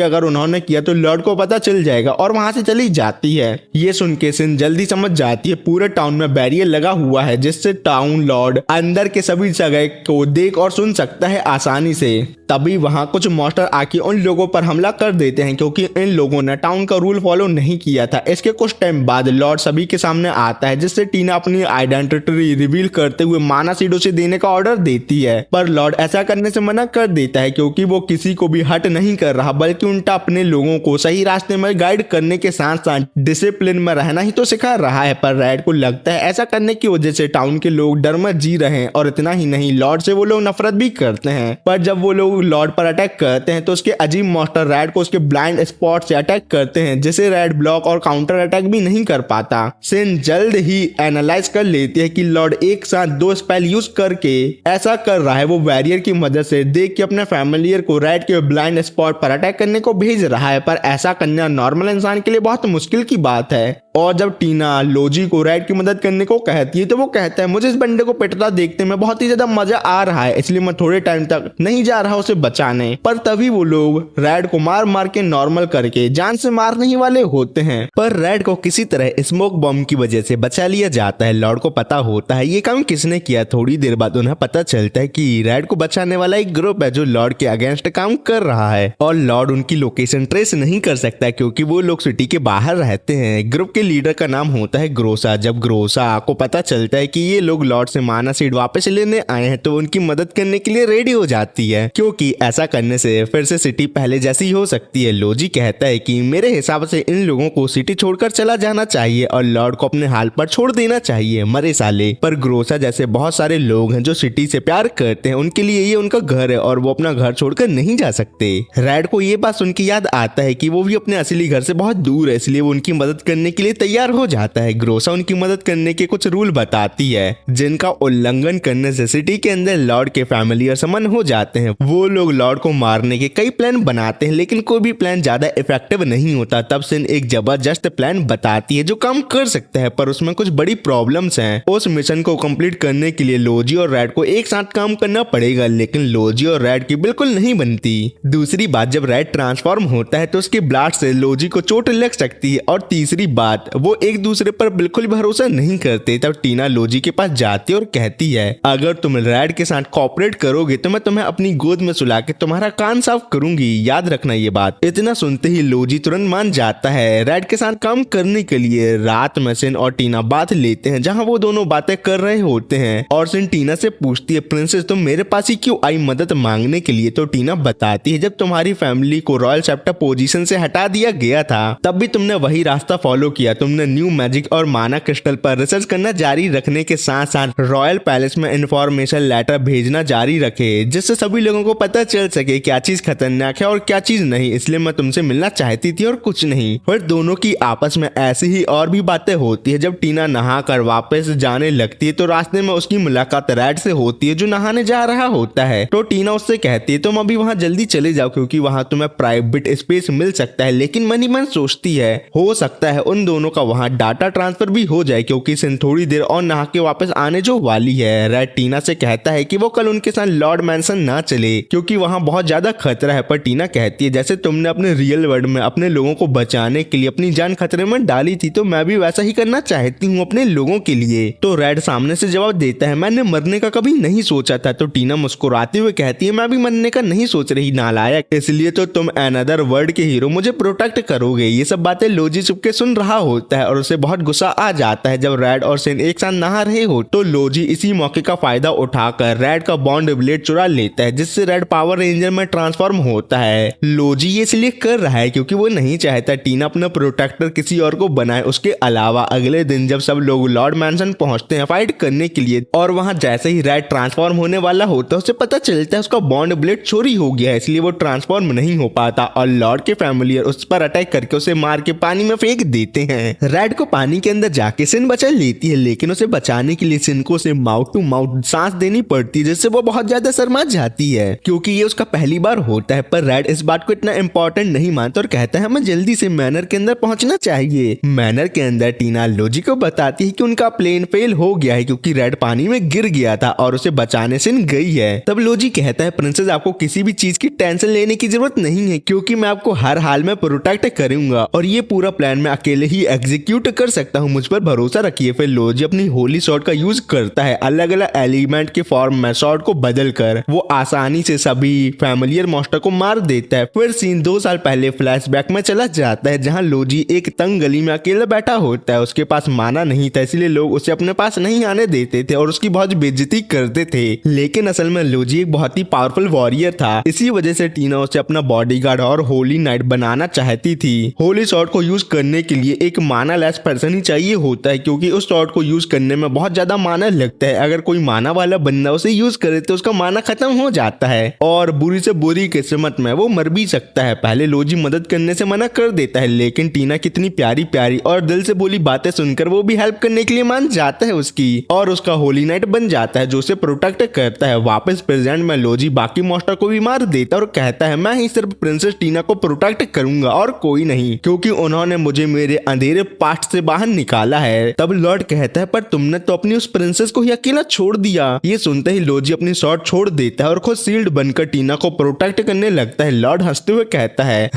अगर उन्होंने किया तो लॉर्ड को पता चल जाएगा, और वहां से चली जाती है। ये सुन के सिन जल्दी समझ जाती है पूरे टाउन में बैरियर लगा हुआ है, जिससे टाउन लॉर्ड अंदर के सभी जगह को देख और सुन सकता है आसानी से। तभी वहां कुछ मॉन्स्टर आके उन लोगों पर हमला कर देते हैं, क्योंकि इन लोगों ने टाउन का रूल फॉलो नहीं किया था। इसके कुछ टाइम बाद लॉर्ड सभी के सामने आता है, जिससे टीना अपनी आइडेंटिटी रिवील करते हुए माना सीड उसे देने का ऑर्डर देती है। पर लॉर्ड ऐसा करने से मना कर देता है, क्योंकि वो किसी को भी हर्ट नहीं कर रहा, बल्कि उल्टा अपने लोगों को सही रास्ते में गाइड करने के साथ साथ डिसिप्लिन में रहना ही तो सिखा रहा है। पर रेड को लगता है ऐसा करने की वजह से टाउन के लोग डर में जी रहे हैं, और इतना ही नहीं लॉर्ड से वो लोग नफरत भी करते हैं। पर जब वो लोग लॉर्ड पर अटैक करते हैं तो उसके अजीब मॉन्स्टर रेड को उसके ब्लाइंड स्पॉट से अटैक करते हैं, जिसे रेड ब्लॉक और काउंटर अटैक भी नहीं कर पाता। सिन जल्द ही एनालाइज कर लेती है कि लॉर्ड एक साथ 2 स्पेल यूज करके ऐसा कर रहा है। वो वैरियर की मदद से देख के अपने फैमिलियर को रेड के ब्लाइंड स्पॉट पर अटैक करने को भेज रहा है, पर ऐसा करना नॉर्मल इंसान के लिए बहुत मुश्किल की बात है। और जब टीना लोजी को रेड की मदद करने को कहती है तो वो कहता है मुझे इस बंदे को पिटता देखते में बहुत ही ज्यादा मजा आ रहा है, इसलिए मैं थोड़े टाइम तक नहीं जा रहा उसे बचाने। पर तभी वो लोग रेड को मार मार के नॉर्मल करके जान से मारने ही वाले होते हैं। पर रेड को किसी तरह स्मोक बॉम्ब की वजह से बचा लिया जाता है। लॉर्ड को पता होता है ये काम किसने किया। थोड़ी देर बाद उन्हें पता चलता है कि रेड को बचाने वाला एक ग्रुप है जो लॉर्ड के अगेंस्ट काम कर रहा है, और लॉर्ड उनकी लोकेशन ट्रेस नहीं कर सकता क्योंकि वो लोग सिटी के बाहर रहते हैं। ग्रुप के लीडर का नाम होता है ग्रोसा। जब ग्रोसा को पता चलता है कि ये लोग लॉर्ड से माना सीड वापस लेने आए हैं तो उनकी मदद करने के लिए रेडी हो जाती है, क्योंकि ऐसा करने से फिर से सिटी पहले जैसी हो सकती है। लोजी कहता है कि मेरे हिसाब से इन लोगों को सिटी छोड़कर चला जाना चाहिए और लॉर्ड को अपने हाल पर छोड़ देना चाहिए, मरे साले। पर ग्रोसा जैसे बहुत सारे लोग हैं जो सिटी से प्यार करते हैं, उनके लिए ये उनका घर है और वो अपना घर छोड़कर नहीं जा सकते। रेड को ये बात सुन के याद आता है कि वो भी अपने असली घर से बहुत दूर है, इसलिए वो उनकी मदद करने के लिए तैयार हो जाता है। ग्रोसा उनकी मदद करने के कुछ रूल बताती है जिनका उल्लंघन करने से सिटी के अंदर लॉर्ड के फैमिली समन हो जाते हैं। वो लोग लॉर्ड को मारने के कई प्लान बनाते हैं, लेकिन कोई भी प्लान ज्यादा इफेक्टिव नहीं होता। तब सिन एक जबरदस्त प्लान बताती है जो काम कर सकता है, पर उसमें कुछ बड़ी प्रॉब्लम्स हैं। उस मिशन को कंप्लीट करने के लिए लोजी और रेड को एक साथ काम करना पड़ेगा, लेकिन लोजी और रेड की बिल्कुल नहीं बनती। दूसरी बात, जब रेड ट्रांसफॉर्म होता है तो उसके ब्लास्ट से लोजी को चोट लग सकती है, और तीसरी बात, वो एक दूसरे पर बिल्कुल भरोसा नहीं करते। तब टीना लोजी के पास जाती है और कहती है अगर तुम रेड के साथ कोऑपरेट करोगे तो मैं तुम्हें अपनी गोद में सुला के तुम्हारा कान साफ करूंगी, याद रखना ये बात। इतना सुनते ही लोजी तुरंत मान जाता है। रेड के साथ काम करने के लिए रात में सिन और टीना बात लेते हैं, जहां वो दोनों बातें कर रहे होते हैं, और सिन टीना से पूछती है प्रिंसेस तुम मेरे पास ही क्यों आई मदद मांगने के लिए। तो टीना बताती है जब तुम्हारी फैमिली को रॉयल चैप्टर पोजीशन से हटा दिया गया था तब भी तुमने वही रास्ता फॉलो किया। तुमने न्यू मैजिक और माना क्रिस्टल पर रिसर्च करना जारी रखने के साथ साथ रॉयल पैलेस में इंफॉर्मेशन लेटर भेजना जारी रखे, जिससे सभी लोगों को पता चल सके क्या चीज खतरनाक है और क्या चीज नहीं। इसलिए मैं तुमसे मिलना चाहती थी और कुछ नहीं। फिर दोनों की आपस में ऐसी ही और भी बातें होती है। जब टीना नहा कर वापस जाने लगती है तो रास्ते में उसकी मुलाकात रेड से होती है जो नहाने जा रहा होता है। तो टीना उससे कहती है तुम अभी वहां जल्दी चले जाओ क्योंकि वहां तुम्हें प्राइवेट स्पेस मिल सकता है, लेकिन मन ही मन सोचती है हो सकता है उन दोनों का वहां डाटा ट्रांसफर भी हो जाए क्योंकि सिन थोड़ी देर और नहा के वापस आने जो वाली है। रेड टीना से कहता है कि वो कल उनके साथ लॉर्ड मैंसन ना चले क्योंकि वहां बहुत ज्यादा खतरा है, पर टीना कहती है जैसे तुमने अपने रियल वर्ल्ड वर्ल्ड में अपने लोगों को बचाने के लिए अपनी जान खतरे में डाली थी, तो मैं भी वैसा ही करना चाहती हूँ अपने लोगों के लिए। तो रेड सामने से जवाब देता है, मैंने मरने का कभी नहीं सोचा था। तो टीना मुस्कुराते हुए कहती है, मैं भी मरने का नहीं सोच रही नालायक, इसलिए तो तुम अनदर वर्ल्ड के हीरो मुझे प्रोटेक्ट करोगे। ये सब बातें लोजी चुपके सुन रहा होता है और उसे बहुत गुस्सा आ जाता है। जब रेड और सिन एक साथ नहा रहे हो तो लोजी इसी मौके का फायदा उठाकर रेड का बॉन्ड ब्लेड चुरा लेता है, जिससे रेड पावर रेंजर में ट्रांसफॉर्म होता है। लोजी ये इसलिए कर रहा है क्योंकि वो नहीं चाहता टीना अपना प्रोटेक्टर किसी और को बनाए। उसके अलावा अगले दिन जब सब लोग लॉर्ड मैंसन पहुंचते हैं फाइट करने के लिए, और वहां जैसे ही रेड ट्रांसफॉर्म होने वाला होता है उसे पता चलता है उसका बॉन्ड ब्लेड चोरी हो गया है, इसलिए वो ट्रांसफॉर्म नहीं हो पाता और लॉर्ड के फैमिलियर उस पर अटैक करके उसे मार के पानी में फेंक देते हैं। रेड को पानी के अंदर जाके सिन बचा लेती है, लेकिन उसे बचाने के लिए सिन को उसे माउथ टू माउथ सांस देनी पड़ती है, जिससे वो बहुत ज्यादा शर्मा जाती है क्योंकि ये उसका पहली बार होता है। पर रेड इस बात को इतना इंपॉर्टेंट नहीं मानता और कहता है हमें जल्दी से मैनर के अंदर पहुंचना चाहिए। मैनर के अंदर टीना लोजी को बताती है कि उनका प्लेन फेल हो गया है क्योंकि रेड पानी में गिर गया था और उसे बचाने सिन गई है। तब लोजी कहता है, प्रिंसेस आपको किसी भी चीज की टेंशन लेने की जरूरत नहीं है क्योंकि मैं आपको हर हाल में प्रोटेक्ट करूंगा और ये पूरा प्लान मैं अकेले ही एग्जीक्यूट कर सकता हूँ, मुझ पर भरोसा रखिए। फिर लोजी अपनी होली शॉट का यूज करता है, अलग अलग एलिमेंट के फॉर्म में शॉट को बदल कर वो आसानी से सभी फैमिलियर मॉन्स्टर को मार देता है। फिर सीन 2 साल पहले फ्लैशबैक में चला जाता है जहाँ लोजी एक तंग गली में अकेला बैठा होता है। उसके पास माना नहीं था इसलिए लोग उसे अपने पास नहीं आने देते थे और उसकी बहुत बेइज्जती करते थे, लेकिन असल में लोजी एक बहुत ही पावरफुल वॉरियर था। इसी वजह से टीना उसे अपना बॉडीगार्ड और होली नाइट बनाना चाहती थी। होली शॉट को यूज करने के लिए एक माना लेस पर्सन ही चाहिए होता है क्योंकि उस शॉट को यूज करने में बहुत ज्यादा माना लगता है। अगर कोई माना वाला बंदा उसे यूज करे तो उसका माना खत्म हो जाता है और बुरी से बुरी किस्मत में वो मर भी सकता है। पहले लोजी मदद करने से मना कर देता है, लेकिन टीना कितनी प्यारी प्यारी और दिल से बोली बातें सुनकर वो भी हेल्प करने के लिए मान जाता है उसकी और उसका होली नाइट बन जाता है जो उसे प्रोटेक्ट करता है। वापस प्रेजेंट में लोजी बाकी मॉन्स्टर को भी मार देता है और कहता है मैं ही सिर्फ प्रिंसेस टीना को प्रोटेक्ट करूंगा और कोई नहीं, क्योंकि उन्होंने मुझे मेरे अंधेरे पास्ट से बाहर निकाला है। तब लॉर्ड कहता है, पर तुमने तो अपनी उस प्रिंसेस को ही अकेला छोड़ दिया। ये सुनते ही लोजी अपनी शॉट छोड़ देता है और खुद शील्ड बनकर टीना को प्रोटेक्ट करने लगता है। लॉर्ड हंसते हुए कहता है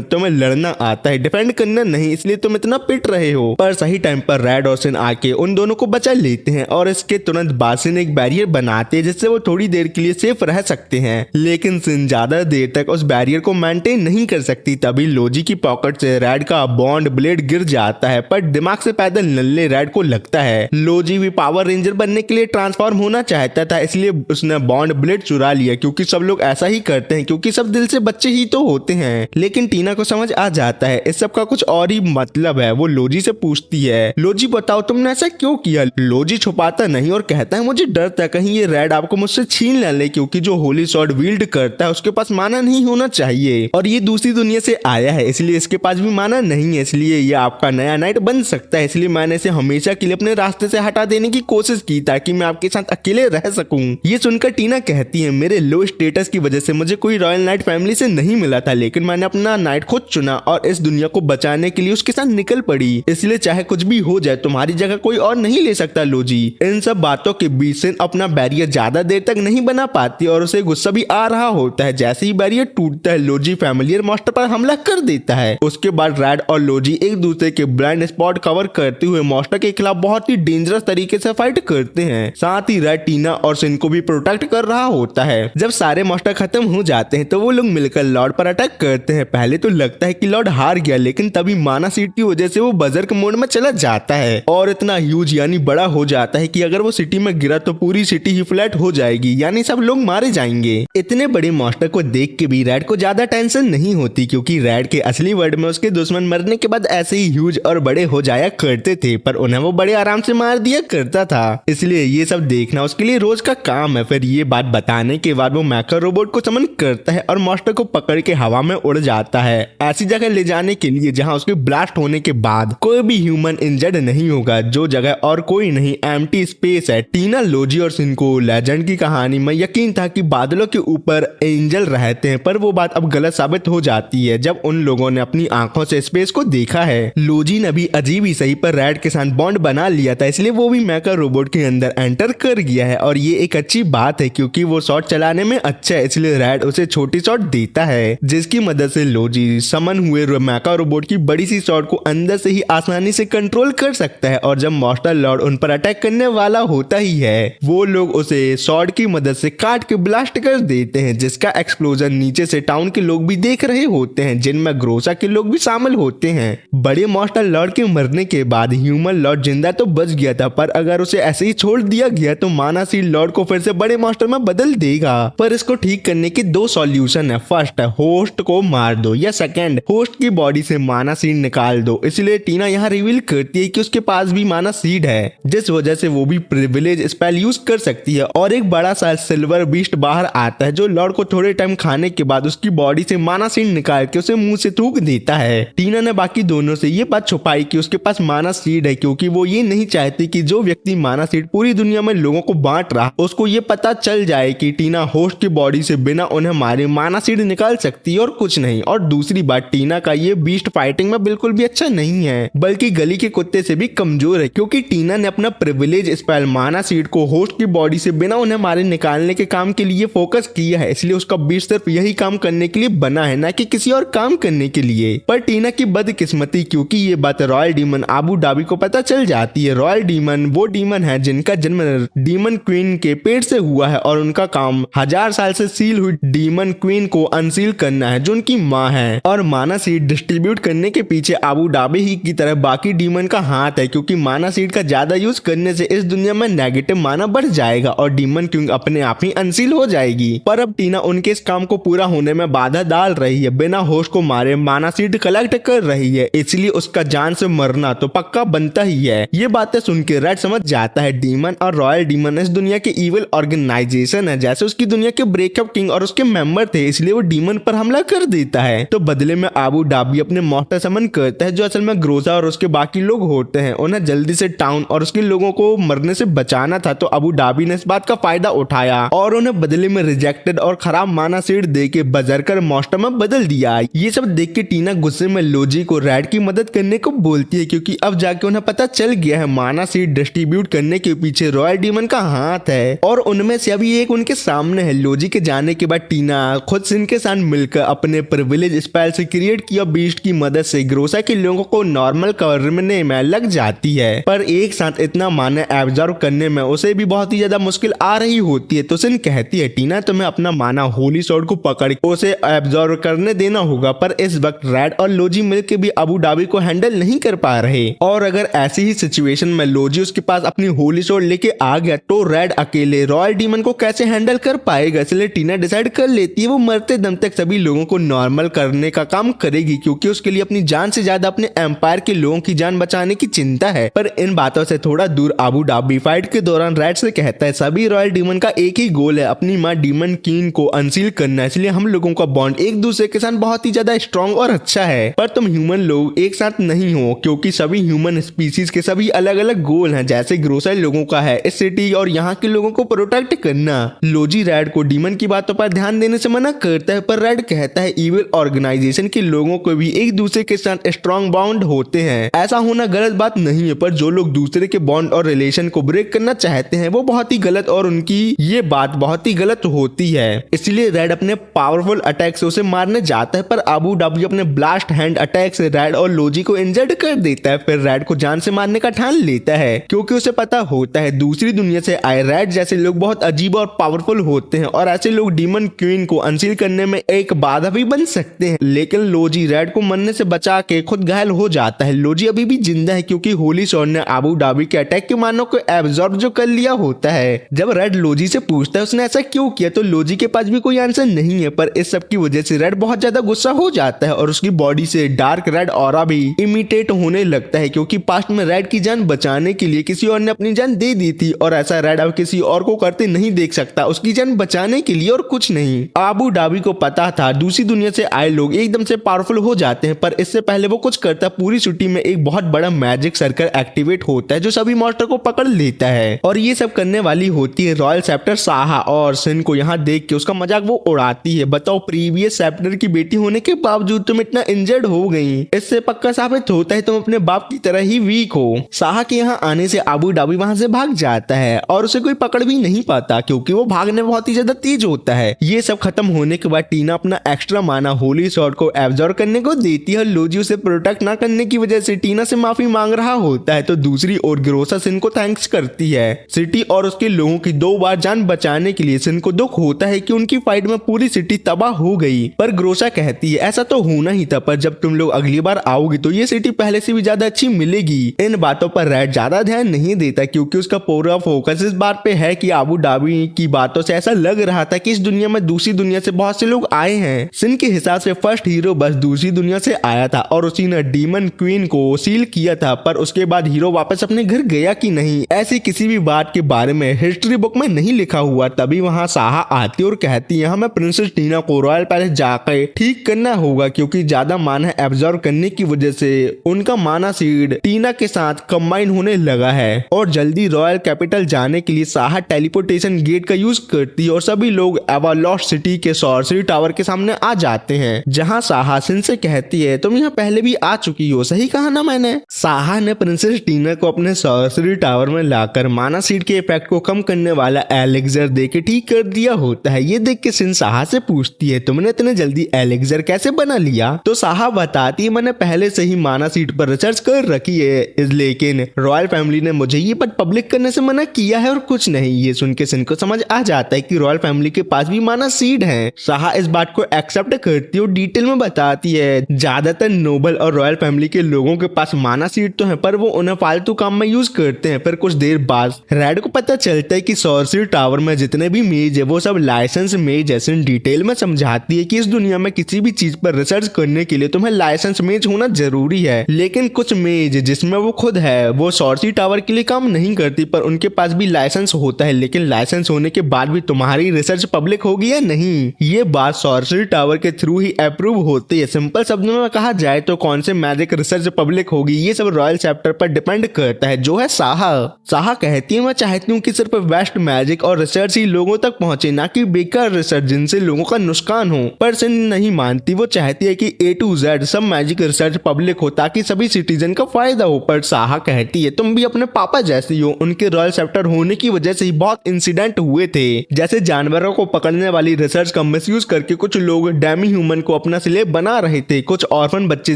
तुम्हें लड़ना आता है, डिफेंड करना नहीं, इसलिए तुम इतना पिट रहे हो। पर सही टाइम पर रेड और सिन आके उन दोनों को बचा लेते हैं और इसके तुरंत बाद सिन एक बैरियर बनाते हैं जिससे वो थोड़ी देर के लिए सेफ रह सकते हैं, लेकिन सिन ज्यादा देर तक उस बैरियर को मेंटेन नहीं कर सकती। तभी लोजी की पॉकेट से रेड का बॉन्ड ब्लेड गिर जाता है, पर दिमाग से पैदल नल्ले रेड को लगता है लोजी भी पावर रेंजर बनने के लिए ट्रांसफॉर्म होना चाहता था, इसलिए उसने बॉन्ड ब्लेड चुरा लिया क्योंकि सब लोग ऐसा ही करते हैं क्योंकि सब दिल से बच्चे ही तो होते हैं। लेकिन टीना को समझ आ जाता है इस सब का कुछ और ही मतलब है। वो लोजी से पूछती है, लोजी बताओ तुमने ऐसा क्यों किया। लोजी छुपाता नहीं और कहता है मुझे डर था कहीं ये रेड आपको मुझसे छीन ले, क्योंकि जो होली शॉट विल्ड करता है उसके पास माना नहीं होना चाहिए और ये दूसरी दुनिया से आया है इसलिए इसके पास भी माना नहीं है, इसलिए ये आपका नया नाइट बन सकता है। इसलिए मैंने इसे हमेशा के लिए अपने रास्ते से हटा देने की कोशिश की ताकि मैं आपके साथ अकेले रह सकूं। ये सुनकर टीना कहती है, मेरे लो स्टेटस की वजह से मुझे कोई रॉयल नाइट फैमिली से नहीं मिला था, लेकिन मैंने अपना नाइट खुद चुना और इस दुनिया को बचाने के लिए उसके साथ निकल पड़ी, इसलिए चाहे कुछ भी हो जाए तुम्हारी जगह कोई और नहीं ले सकता लोजी। इन सब बातों के बीच सिन अपना बैरियर ज्यादा देर तक नहीं बना पाती और उसे गुस्सा भी आ रहा होता है। जैसे ही बैरियर टूटता है लोजी फैमिलियर मॉन्स्टर पर हमला कर देता है। उसके बाद रेड और लोजी एक दूसरे के ब्लाइंड स्पॉट कवर करते हुए मॉन्स्टर के खिलाफ बहुत ही डेंजरस तरीके से फाइट करते हैं। साथ ही रेड टीना और सिन को भी प्रोटेक्ट कर रहा होता है। जब सारे मॉन्स्टर खत्म हो जाते हैं तो वो लोग मिलकर लॉर्ड पर अटैक करते हैं। पहले तो लगता है कि लॉर्ड हार गया, लेकिन तभी माना सीट की वजह से वो बजर्क मोड में चला जाता है और इतना ह्यूज यानी बड़ा हो जाता है कि अगर वो सिटी में गिरा तो पूरी सिटी ही फ्लैट हो जाएगी, यानी सब लोग मारे जाएंगे। इतने बड़े मॉन्स्टर को देख के भी रेड को ज्यादा टेंशन नहीं होती क्योंकि रेड के असली वर्ल्ड में उसके दुश्मन मरने के बाद ऐसे ही ह्यूज और बड़े हो जाया करते थे, पर उन्हें वो बड़े आराम से मार दिया करता था, इसलिए ये सब देखना उसके लिए रोज का काम है। फिर ये बात बताने के बाद वो मैकर रोबोट को समन करता है और मॉन्स्टर को पकड़ के हवा में उड़ जाता है ऐसी जगह ले जाने के लिए जहाँ उसके ब्लास्ट होने के बाद कोई भी ह्यूमन इंजर्ड नहीं होगा, जो जगह और कोई नहीं एम्प्टी स्पेस है। टीना, लोजी और सिन को लेजेंड की कहानी में यकीन था कि बादलों के ऊपर एंजल रहते हैं, पर वो बात अब गलत साबित हो जाती है जब उन लोगों ने अपनी आंखों से स्पेस को देखा है। लोजी ने भी अजीब ही सही पर रेड के साथ बॉन्ड बना लिया था, इसलिए वो भी मैकर रोबोट के अंदर एंटर कर गया है और ये एक अच्छी बात है क्योंकि वो शॉट चलाने में अच्छा है, इसलिए रेड उसे छोटी शॉट देता है जिसकी मदद से लोजी समन हुए मेका रोबोट की बड़ी सी स्वॉर्ड को अंदर से ही आसानी से कंट्रोल कर सकता है और जब मॉन्स्टर लॉर्ड उन पर अटैक करने वाला होता ही है वो लोग उसे स्वॉर्ड की मदद से काट के ब्लास्ट कर देते हैं, जिसका एक्सप्लोजन नीचे से टाउन के लोग भी देख रहे होते हैं, जिनमें ग्रोसा के लोग भी शामिल होते हैं। बड़े मॉन्स्टर लॉर्ड के मरने के बाद ह्यूमन लॉर्ड जिंदा तो बच गया था, पर अगर उसे ऐसे ही छोड़ दिया गया तो माना सीड लॉर्ड को फिर से बड़े मॉन्स्टर में बदल देगा। पर इसको ठीक करने के दो सॉल्यूशन है। फर्स्ट है होस्ट को मार दो या सेकंड होस्ट की बॉडी से माना सीड निकाल दो। इसलिए टीना यहाँ रिवील करती है कि उसके पास भी माना सीड है, जिस वजह से वो भी प्रिविलेज स्पेल यूज कर सकती है और एक बड़ा सा सिल्वर बीस्ट बाहर आता है जो लॉर्ड को थोड़े टाइम खाने के बाद उसकी बॉडी से माना सीड निकाल के उसे मुंह से थूक देता है। टीना ने बाकी दोनों से ये बात छुपाई कि उसके पास माना सीड है, क्योंकि वो ये नहीं चाहती कि जो व्यक्ति माना सीड पूरी दुनिया में लोगों को बांट रहा उसको ये पता चल जाए कि टीना होस्ट की बॉडी से बिना उन्हें मारे माना सीड निकाल सकती है और कुछ नहीं। और दूसरी बात, टीना का ये बीस्ट फाइटिंग में बिल्कुल भी अच्छा नहीं है, बल्कि गली के कुत्ते से भी कमजोर है, क्योंकि टीना ने अपना प्रिविलेज स्पेल माना सीड को होस्ट की बॉडी से बिना उन्हें मारे निकालने के काम के लिए फोकस किया है। इसलिए उसका बीस्ट सिर्फ यही काम करने के लिए बना है, ना कि किसी और काम करने के लिए। पर टीना की बदकिस्मती, क्योंकि ये बात रॉयल डीमन आबू डाबी को पता चल जाती है। रॉयल डीमन वो डीमन है जिनका जन्म डीमन क्वीन के पेट से हुआ है और उनका काम 1000 साल से सील हुई डीमन क्वीन को अनसील करना है, जो उनकी माँ है। और माना सीड डिस्ट्रीब्यूट करने के पीछे आबू डाबी ही की तरह बाकी डीमन का हाथ है, क्योंकि माना सीड का ज्यादा यूज करने से इस दुनिया में नेगेटिव माना बढ़ जाएगा और डीमन क्वीन अपने आप ही अनसील हो जाएगी। पर अब टीना उनके इस काम को पूरा होने में बाधा डाल रही है। बिना होस्ट को मारे माना सीड कलेक्ट कर रही है, इसलिए उसका जान से मरना तो पक्का बनता ही है। ये बातें सुन के रेड समझ जाता है डीमन और रॉयल डीमन इस दुनिया के इविल ऑर्गेनाइजेशन है, जैसे उसकी दुनिया के ब्रेकअप किंग और उसके मेंबर थे, इसलिए वो डीमन पर हमला कर देता है। तो बदले में आबू डाबी अपने मॉन्स्टर समन करता है, जो असल में ग्रोसा और उसके बाकी लोग होते हैं। उन्हें जल्दी से टाउन और उसके लोगों को मरने से बचाना था, तो आबू डाबी ने इस बात का फायदा उठाया और उन्हें बदले में रिजेक्टेड और खराब माना सीड दे के बजरकर मॉन्स्टर में बदल दिया। ये सब देख के टीना गुस्से में लोजी को रेड की मदद करने को बोलती है, क्योंकि अब जाके उन्हें पता चल गया है माना सीड डिस्ट्रीब्यूट करने के पीछे रॉयल डीमन का हाथ है और उनमें से अभी एक उनके सामने है। लोजी के जाने के बाद टीना खुद सिन के साथ मिलकर अपने प्रिविलेज स्पेल से क्रिएट किया बीस्ट की मदद से ग्रोसा के लोगों को नॉर्मल करने में लग जाती है। पर एक साथ इतना माना एब्जॉर्ब करने में उसे भी बहुत ही ज्यादा मुश्किल आ रही होती है। तो सिन कहती है टीना तुम्हें अपना माना होली स्वॉर्ड को पकड़ उसे एब्जॉर्ब करने देना होगा, पर इस वक्त रेड और लोजी मिलकर भी आबू डाबी को हैंडल नहीं कर पा रहे। और अगर ऐसी ही सिचुएशन में लोजी उसके पास अपनी होली स्वॉर्ड लेके आ गया तो रेड अकेले रॉयल डीमन को कैसे हैंडल कर पाएगा। इसलिए टीना डिसाइड कर लेती है वो मरते दम तक सभी लोगों को नॉर्मल करने का काम करेगी, क्योंकि उसके लिए अपनी जान से ज्यादा अपने एम्पायर के लोगों की जान बचाने की चिंता है। पर इन बातों से थोड़ा दूर आबू डाबी फाइट के दौरान रेड से कहता है सभी रॉयल डीमन का एक ही गोल है, अपनी माँ डीमन क्वीन को अनसील करना, इसलिए हम लोगों का बॉन्ड एक दूसरे के साथ बहुत ही ज्यादा स्ट्रॉन्ग और अच्छा है। पर तुम ह्यूमन लोग एक साथ नहीं हो, क्योंकि सभी ह्यूमन स्पीसीज के सभी अलग अलग गोल हैं। जैसे ग्रोसा लोगों का है इस सिटी और यहाँ के लोगों को प्रोटेक्ट करना। लोजी रेड को डीमन की बातों पर ध्यान देने से मना करता है, पर रेड कहता है इविल ऑर्गेनाइजेशन के लोगों को भी एक दूसरे के साथ स्ट्रॉन्ग बॉन्ड होते हैं। ऐसा होना गलत बात नहीं है, पर जो लोग दूसरे के बॉन्ड और रिलेशन को ब्रेक करना चाहते हैं वो बहुत ही गलत और उनकी ये बात बहुत ही गलत होती है। इसलिए रेड अपने पावरफुल अटैक से उसे मारने जाता है, पर आबू डाबी अपने ब्लास्ट हैंड अटैक से रेड और लोजी को इंजर्ड कर देता है। फिर रेड को जान से मारने का ठान लेता है, क्योंकि उसे पता होता है दूसरी दुनिया से आए रेड जैसे लोग बहुत अजीब और पावरफुल होते हैं और ऐसे लोग डीमन क्वीन को अनसील करने में एक बाधा भी बन सकते हैं। लेकिन लोजी रेड को मरने से बचा के खुद घायल हो जाता है। लोजी अभी भी जिंदा है, क्योंकि होली स्वॉर्ड ने आबू डाबी के अटैक के मानों को एब्जॉर्ब जो कर लिया होता है। जब रेड लोजी से पूछता है उसने ऐसा क्यों किया, तो लोजी के पास भी कोई आंसर नहीं है। पर इस सब की वजह से रेड बहुत ज्यादा गुस्सा हो जाता है और उसकी बॉडी से डार्क रेड ऑरा भी इमिटेट होने लगता है, क्योंकि पास्ट में रेड की जान बचाने के लिए किसी और ने अपनी जान दे दी थी और ऐसा रेड अब किसी और को करते नहीं देख सकता, उसकी जान बचाने के लिए और कुछ नहीं। आबू डाबी को पता था दूसरी दुनिया से आए लोग एकदम से पावरफुल हो जाते हैं, पर इससे पहले वो कुछ करता पूरी सिटी में एक बहुत बड़ा मैजिक सर्कल एक्टिवेट होता है जो सभी मॉन्स्टर को पकड़ लेता है। और ये सब करने वाली होती है रॉयल चैप्टर साहा और सिन को यहाँ देख के उसका मजाक वो उड़ाती है। बताओ प्रीवियस चैप्टर की बेटी होने के बावजूद तुम इतना इंजर्ड हो गई, इससे पक्का साबित होता है तुम अपने बाप की तरह ही वीक हो। साहा के यहाँ आने से आबू डाबी वहां से भाग जाता है और उसे कोई पकड़ भी नहीं पाता, क्योंकि वो भागने में बहुत ही ज्यादा तेज होता है। ये सब खत्म होने के बाद टीना अपना एक्स्ट्रा माना होली होली स्वॉर्ड को एब्जॉर्ब करने को देती है और लोजी उसे प्रोटेक्ट ना करने की वजह से टीना से माफी मांग रहा होता है, तो दूसरी ओर ग्रोसा सिन को थैंक्स करती है। सिटी और उसके लोगों की 2 बार जान बचाने के लिए सिन को दुख होता है कि उनकी फाइट में पूरी सिटी तबाह हो गई, पर ग्रोसा कहती है ऐसा तो होना ही था, पर जब तुम लोग अगली बार आओगे तो ये सिटी पहले से भी ज्यादा अच्छी मिलेगी। इन बातों पर रैड ज्यादा ध्यान नहीं देता क्योंकि उसका पूरा फोकस इस बात पे है कि अबू धाबी की बातों से ऐसा लग रहा था कि इस दुनिया में दूसरी दुनिया से बहुत से लोग आए हैं। सिन के हिसाब से फर्स्ट हीरो बस दूसरी दुनिया से आया था और उसी ने डीमन क्वीन को सील किया था, पर उसके बाद हीरो वापस अपने घर गया कि नहीं ऐसी किसी भी बात के बारे में हिस्ट्री बुक में नहीं लिखा हुआ। तभी वहाँ साहा आती और कहती है हमें प्रिंसेस टीना को रॉयल पैलेस जाकर ठीक करना होगा क्योंकि ज्यादा माना एब्जॉर्ब करने की वजह से उनका माना सीड टीना के साथ कंबाइन होने लगा है। और जल्दी रॉयल कैपिटल जाने के लिए साहा टेलीपोर्टेशन गेट का यूज करती है और सभी लोग एवालॉश सिटी के सॉर्सरी टावर के सामने आ जाते हैं, जहां साहा सिन से कहती है तुम यहाँ पहले भी आ चुकी हो, सही कहा ना मैंने। साहा ने प्रिंसेस टीना को अपने सॉर्सरी टावर में लाकर माना सीड के इफेक्ट को कम करने वाला एलेक्सर देके ठीक कर दिया होता है। ये देख के सिन साहा से पूछती है तुमने इतने जल्दी एलेक्सर कैसे बना लिया, तो साहा बताती है मैंने पहले से ही माना सीड पर रिसर्च कर रखी है, लेकिन रॉयल फैमिली ने मुझे ये बात पब्लिक करने से मना किया है और कुछ नहीं। ये सुन के सिन को समझ आ जाता है कि रॉयल फैमिली के पास भी माना सीड है। साहा इस बात को एक्सेप्ट करती है और डिटेल में बताती है ज्यादातर नोबल और रॉयल फैमिली के लोगों के पास माना सीड तो है पर वो उन्हें फालतू काम में यूज करते हैं। फिर कुछ देर बाद रेड को पता चलता है कि सॉर्सरी टावर में जितने भी मेज है वो सब लाइसेंस मेज है। सिन डिटेल में समझाती है कि इस दुनिया में किसी भी चीज पर रिसर्च करने के लिए तुम्हें लाइसेंस मेज होना जरूरी है, लेकिन कुछ मेज जिसमें वो खुद है वो सॉर्सरी टावर के लिए काम नहीं करती, पर उनके पास भी लाइसेंस होता है, लेकिन लाइसेंस होने के बाद भी तुम्हारी रिसर्च पब्लिक होगी या नहीं ये बात सॉर्सरी टावर के थ्रू ही अप्रूव होती है। सिंपल शब्दों में कहा जाए तो कौन से मैजिक रिसर्च पब्लिक होगी ये सब रॉयल चैप्टर पर डिपेंड करता है, जो है साहा। साहा कहती है मैं चाहती हूँ कि सिर्फ बेस्ट मैजिक और रिसर्च ही लोगों तक पहुंचे, ना कि बेकार रिसर्च जिनसे लोगों का नुकसान हो। पर सिन नहीं मानती, वो चाहती है कि A to Z सब मैजिक रिसर्च पब्लिक हो ताकि सभी सिटीजन का फायदा हो। पर साहा कहती है तुम भी अपने पापा जैसी हो, उनके रॉयल चैप्टर होने की वजह से ही बहुत इंसिडेंट हुए थे, जैसे जानवरों को पकड़ने वाली रिसर्च का मिसयूज करके कुछ लोग डेमी ह्यूमन को अपना स्लेव बना रहे थे, कुछ ऑर्फन बच्चे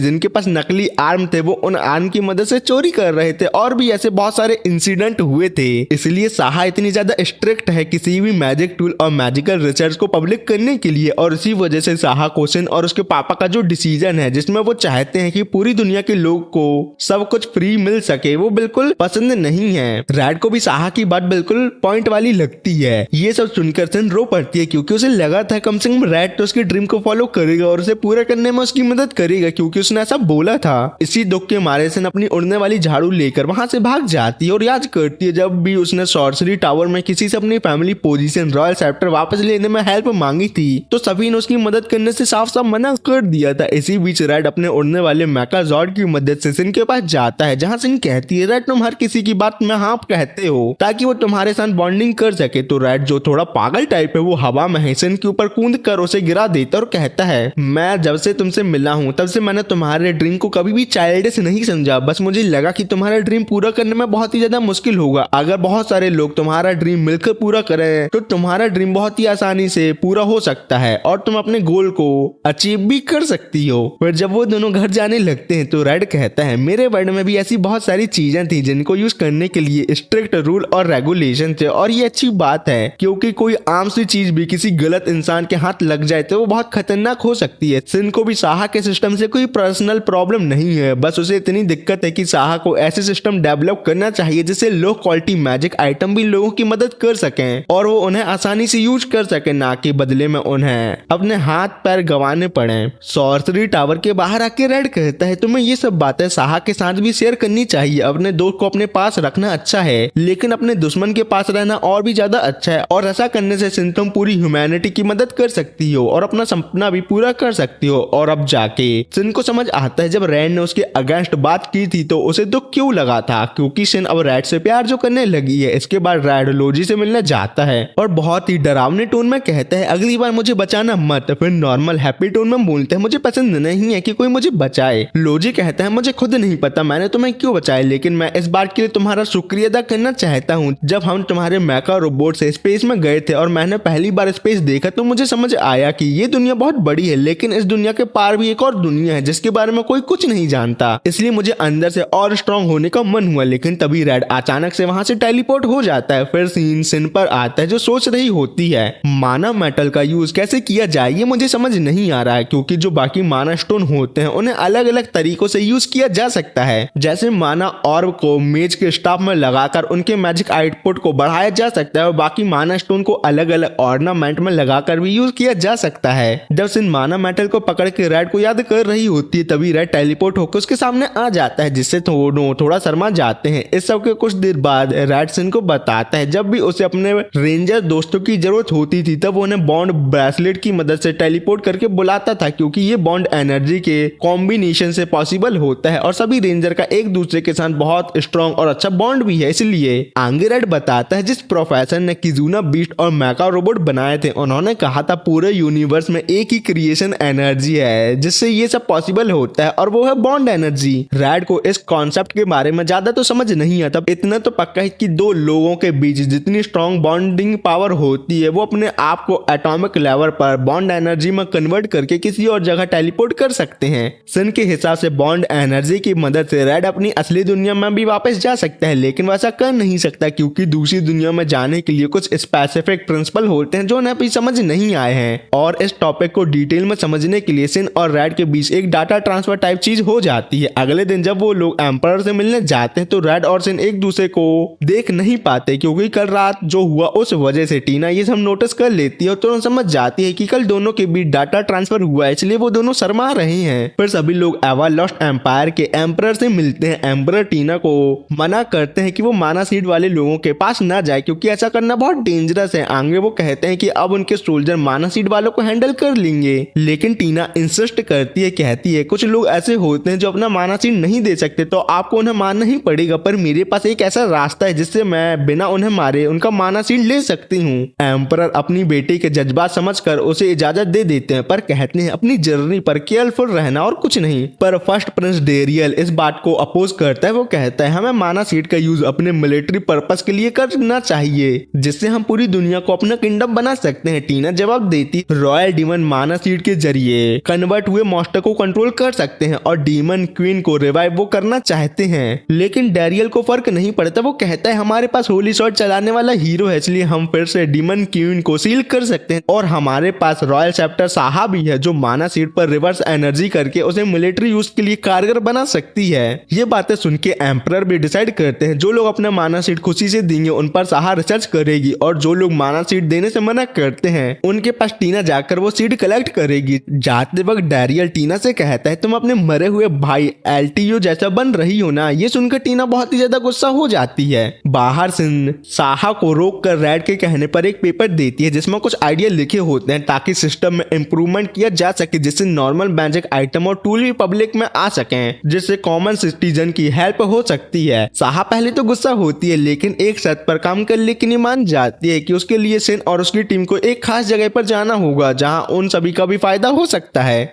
जिनके पास नकली आर्म थे वो उन आर्म की मदद से चोरी कर रहे थे, और भी ऐसे बहुत सारे इंसिडेंट हुए थे। इसलिए साहा इतनी ज्यादा स्ट्रिक्ट है किसी भी मैजिक टूल और मैजिकल रिसर्च को पब्लिक करने के लिए, और इसी वजह से साहा को सिन और उसके पापा का जो डिसीजन है जिसमें वो चाहते हैं कि पूरी दुनिया के लोग को सब कुछ फ्री मिल सके वो बिल्कुल पसंद नहीं है। रैड को भी साहा की बात बिल्कुल पॉइंट वाली लगती है। ये सब सुनकर सिन रो पड़ती है क्योंकि उसे लगा था कम से कम रैड तो उसके ड्रीम को फॉलो करेगा और उसे पूरा करने में उसकी मदद करेगा क्योंकि उसने ऐसा बोला था। इसी दुख के मारे सिन अपनी उड़ने वाली झाड़ू लेकर वहां से भाग जाती है और याद करती है जब भी उसने सॉर्सरी टावर में किसी से अपनी फैमिली पोजीशन रॉयल चैप्टर वापस लेने में हेल्प मांगी थी तो सभी ने उसकी मदद करने से साफ साफ मना कर दिया था। इसी बीच रैड अपने उड़ने वाले मैकाजॉर्ड की मदद से सिन के पास जाता है, जहां सिन कहती है रैड तुम हर किसी की बात में हाँ कहते हो ताकि वो तुम्हारे साथ बॉन्डिंग कर सके। तो रैड जो थोड़ा पागल टाइप है वो हवा में सिन के ऊपर कूद कर उसे गिरा देता और कहता है मैं जब से तुमसे मिला हूँ तब से मैंने तुम्हारे ड्रीम को कभी भी चाइल्डिश नहीं समझा, बस मुझे लगा कि तुम्हारा ड्रीम पूरा करने में बहुत ही ज्यादा मुश्किल होगा। अगर बहुत सारे लोग तुम्हारा ड्रीम मिलकर पूरा करें तो तुम्हारा ड्रीम बहुत ही आसानी से पूरा हो सकता है और तुम अपने गोल को अचीव भी कर सकती हो। फिर जब वो दोनों घर जाने लगते हैं तो रेड कहता है मेरे वर्ल्ड में भी ऐसी बहुत सारी चीजें थी जिनको यूज करने के लिए स्ट्रिक्ट रूल और रेगुलेशन थे, और ये अच्छी बात है क्योंकि कोई आम सी चीज भी किसी गलत इंसान के हाथ लग जाए तो वो बहुत खतरनाक हो सकती है। सिन को भी साहा के सिस्टम से कोई पर्सनल प्रॉब्लम नहीं है, बस उसे इतनी दिक्कत है कि साहा को ऐसे सिस्टम डेवलप करना चाहिए जिससे लो क्वालिटी मैजिक आइटम भी लोगों की मदद कर सकें और वो उन्हें आसानी से यूज कर सके, ना कि बदले में उन्हें अपने हाथ पैर गंवाने पड़े। सॉर्सरी टावर के बाहर आके रेड कहता है तुम्हें ये सब बातें साहा के साथ भी शेयर करनी चाहिए। अपने दोस्त को अपने पास रखना अच्छा है लेकिन अपने दुश्मन के पास रहना और भी ज्यादा अच्छा है, और ऐसा करने से सिन तुम पूरी ह्यूमैनिटी की मदद कर सकती हो और अपना सपना भी पूरा कर सकती हो। और अब जाके सिन को समझ आता है जब रैड ने उसके अगेंस्ट बात की थी तो उसे दुख क्यों लगा था, क्योंकि सिन अब रैड से प्यार जो करने लगी है। इसके बाद रैड लोजी से मिलने जाता है और बहुत ही डरावने टोन में कहता है अगली बार मुझे बचाना मत। फिर नॉर्मल हैप्पी टोन में बोलते हैं मुझे पसंद नहीं है कि कोई मुझे बचाए। लोजी कहता है मुझे खुद नहीं पता मैंने तुम्हें क्यों बचाया, लेकिन मैं इस बात के लिए तुम्हारा शुक्रिया अदा करना चाहता हूँ। जब हम तुम्हारे मैका रोबोट से स्पेस में गए थे और मैंने पहली बार स्पेस देखा तो मुझे समझ आया कि ये दुनिया बहुत बड़ी बड़ी है, लेकिन इस दुनिया के पार भी एक और दुनिया है जिसके बारे में कोई कुछ नहीं जानता, इसलिए मुझे अंदर से और स्ट्रांग होने का मन हुआ। लेकिन तभी रेड अचानक से वहां से टेलीपोर्ट हो जाता है। फिर सीन सिन पर आता है जो सोच रही होती है माना मेटल का यूज कैसे किया जाए, ये मुझे समझ नहीं आ रहा है, क्योंकि जो बाकी माना स्टोन होते हैं उन्हें अलग अलग तरीकों से यूज किया जा सकता है। जैसे माना ऑर्ब को मेज के स्टाफ में लगाकर उनके मैजिक आउटपुट को बढ़ाया जा सकता है और बाकी माना स्टोन को अलग अलग ऑर्नामेंट में लगाकर भी यूज किया जा सकता है। जब सिन माना मेटल को पकड़ के रेड को याद कर रही होती है तभी रेड टेलीपोर्ट होकर उसके सामने आ जाता है, जिससे थोड़ा शर्मा जाते हैं। इस सब के कुछ देर बाद रेड सिन को बताता है जब भी उसे अपने रेंजर दोस्तों की जरूरत होती थी तब उन्हें बॉन्ड ब्रेसलेट की मदद से टेलीपोर्ट करके बुलाता था, क्योंकि ये बॉन्ड एनर्जी के कॉम्बिनेशन से पॉसिबल होता है और सभी रेंजर का एक दूसरे के साथ बहुत स्ट्रॉन्ग और अच्छा बॉन्ड भी है। इसलिए आगे रेड बताता है जिस प्रोफेसर ने किजुना बीस्ट और मैका रोबोट बनाए थे उन्होंने कहा था पूरे यूनिवर्स में एक ही क्रिएशन एनर्जी है जिससे ये सब पॉसिबल होता है और वो है बॉन्ड एनर्जी। रेड को इस कॉन्सेप्ट के बारे में ज्यादा तो समझ नहीं आता, इतना तो पक्का है कि दो लोगों के बीच जितनी स्ट्रॉन्ग बॉन्डिंग पावर होती है वो अपने आप को एटॉमिक लेवल पर बॉन्ड एनर्जी में कन्वर्ट करके किसी और जगह टेलीपोर्ट कर सकते हैं। सन के हिसाब से बॉन्ड एनर्जी की मदद से रेड अपनी असली दुनिया में भी वापस जा सकता है, लेकिन वैसा कर नहीं सकता क्योंकि दूसरी दुनिया में जाने के लिए कुछ स्पेसिफिक प्रिंसिपल होते हैं जो उन्हें अभी समझ नहीं आए हैं। और इस टॉपिक को डिटेल में समझने के लिए सिन और रेड के बीच एक डाटा ट्रांसफर टाइप चीज हो जाती है। अगले दिन जब वो लोग एम्परर से मिलने जाते हैं तो रेड और सिन एक दूसरे को देख नहीं पाते, क्योंकि कल रात जो हुआ उस वजह से टीना ये सब नोटिस कर लेती है और तुरंत समझ जाती है कि कल दोनों के बीच डाटा ट्रांसफर हुआ है, इसलिए वो दोनों शर्मा रहे हैं। फिर सभी लोग एवा लॉस्ट एम्पायर के एम्परर से मिलते हैं। एम्परर टीना को मना करते हैं कि वो माना सीड वाले लोगों के पास ना जाए क्योंकि ऐसा करना बहुत डेंजरस है। आगे वो कहते हैं कि अब उनके सोल्जर माना सीड वालों को हैंडल कर लेंगे, लेकिन टीना इंसिस्ट करती है, कहती है कुछ लोग ऐसे होते हैं जो अपना माना सीड नहीं दे सकते तो आपको उन्हें मारना ही पड़ेगा, पर मेरे पास एक ऐसा रास्ता है जिससे मैं बिना उन्हें मारे उनका माना सीड ले सकती हूँ। एम्परर अपनी बेटी के जज्बात समझकर उसे इजाजत दे देते हैं, पर कहते हैं अपनी जर्नी पर केयरफुल रहना और कुछ नहीं। पर फर्स्ट प्रिंस डेरियल इस बात को अपोज करता है। वो कहता है हमें माना सीड का यूज अपने मिलिट्री पर्पस के लिए करना चाहिए जिससे हम पूरी दुनिया को अपना किंगडम बना सकते हैं। टीना जवाब देती रॉयल डीमन माना सीड के जरिए कन्वर्ट हुए मॉन्स्टर को कंट्रोल कर सकते हैं और डीमन क्वीन को रिवाइव वो करना चाहते हैं, लेकिन डेरियल को फर्क नहीं पड़ता। वो कहता है हमारे पास होली शॉट चलाने वाला हीरो है इसलिए हम फिर से डीमन क्वीन को सील कर सकते हैं और हमारे पास रॉयल चैप्टर साहा भी है जो माना सीड पर रिवर्स एनर्जी करके उसे मिलिट्री यूज के लिए कारगर बना सकती है। ये बातें सुन के एम्परर भी डिसाइड करते हैं जो लोग अपना माना सीड खुशी से देंगे उन पर साहा रिसर्च करेगी और जो लोग माना सीड देने से मना करते हैं उनके पास टीना जाकर वो सीड कलेक्ट करेगी। जाते वक्त डेरियल टीना से कहता है तुम अपने मरे हुए भाई एल्टीओ जैसा बन रही हो ना। ये सुनकर टीना बहुत ही ज्यादा गुस्सा हो जाती है। बाहर सिन साहा को रोक कर रेड के कहने पर एक पेपर देती है जिसमें कुछ आइडिया लिखे होते हैं ताकि सिस्टम में इम्प्रूवमेंट किया जा सके जिससे नॉर्मल मैजिक आइटम और टूल भी पब्लिक में आ सकें जिससे कॉमन सिटीजन की हेल्प हो सकती है। साहा पहले तो गुस्सा होती है लेकिन एक शर्त पर काम कर लेकिन ये मान जाती है कि उसके लिए सिन और उसकी टीम को एक खास जगह पर जाना होगा जहां उन सभी का भी फायदा हो सकता है।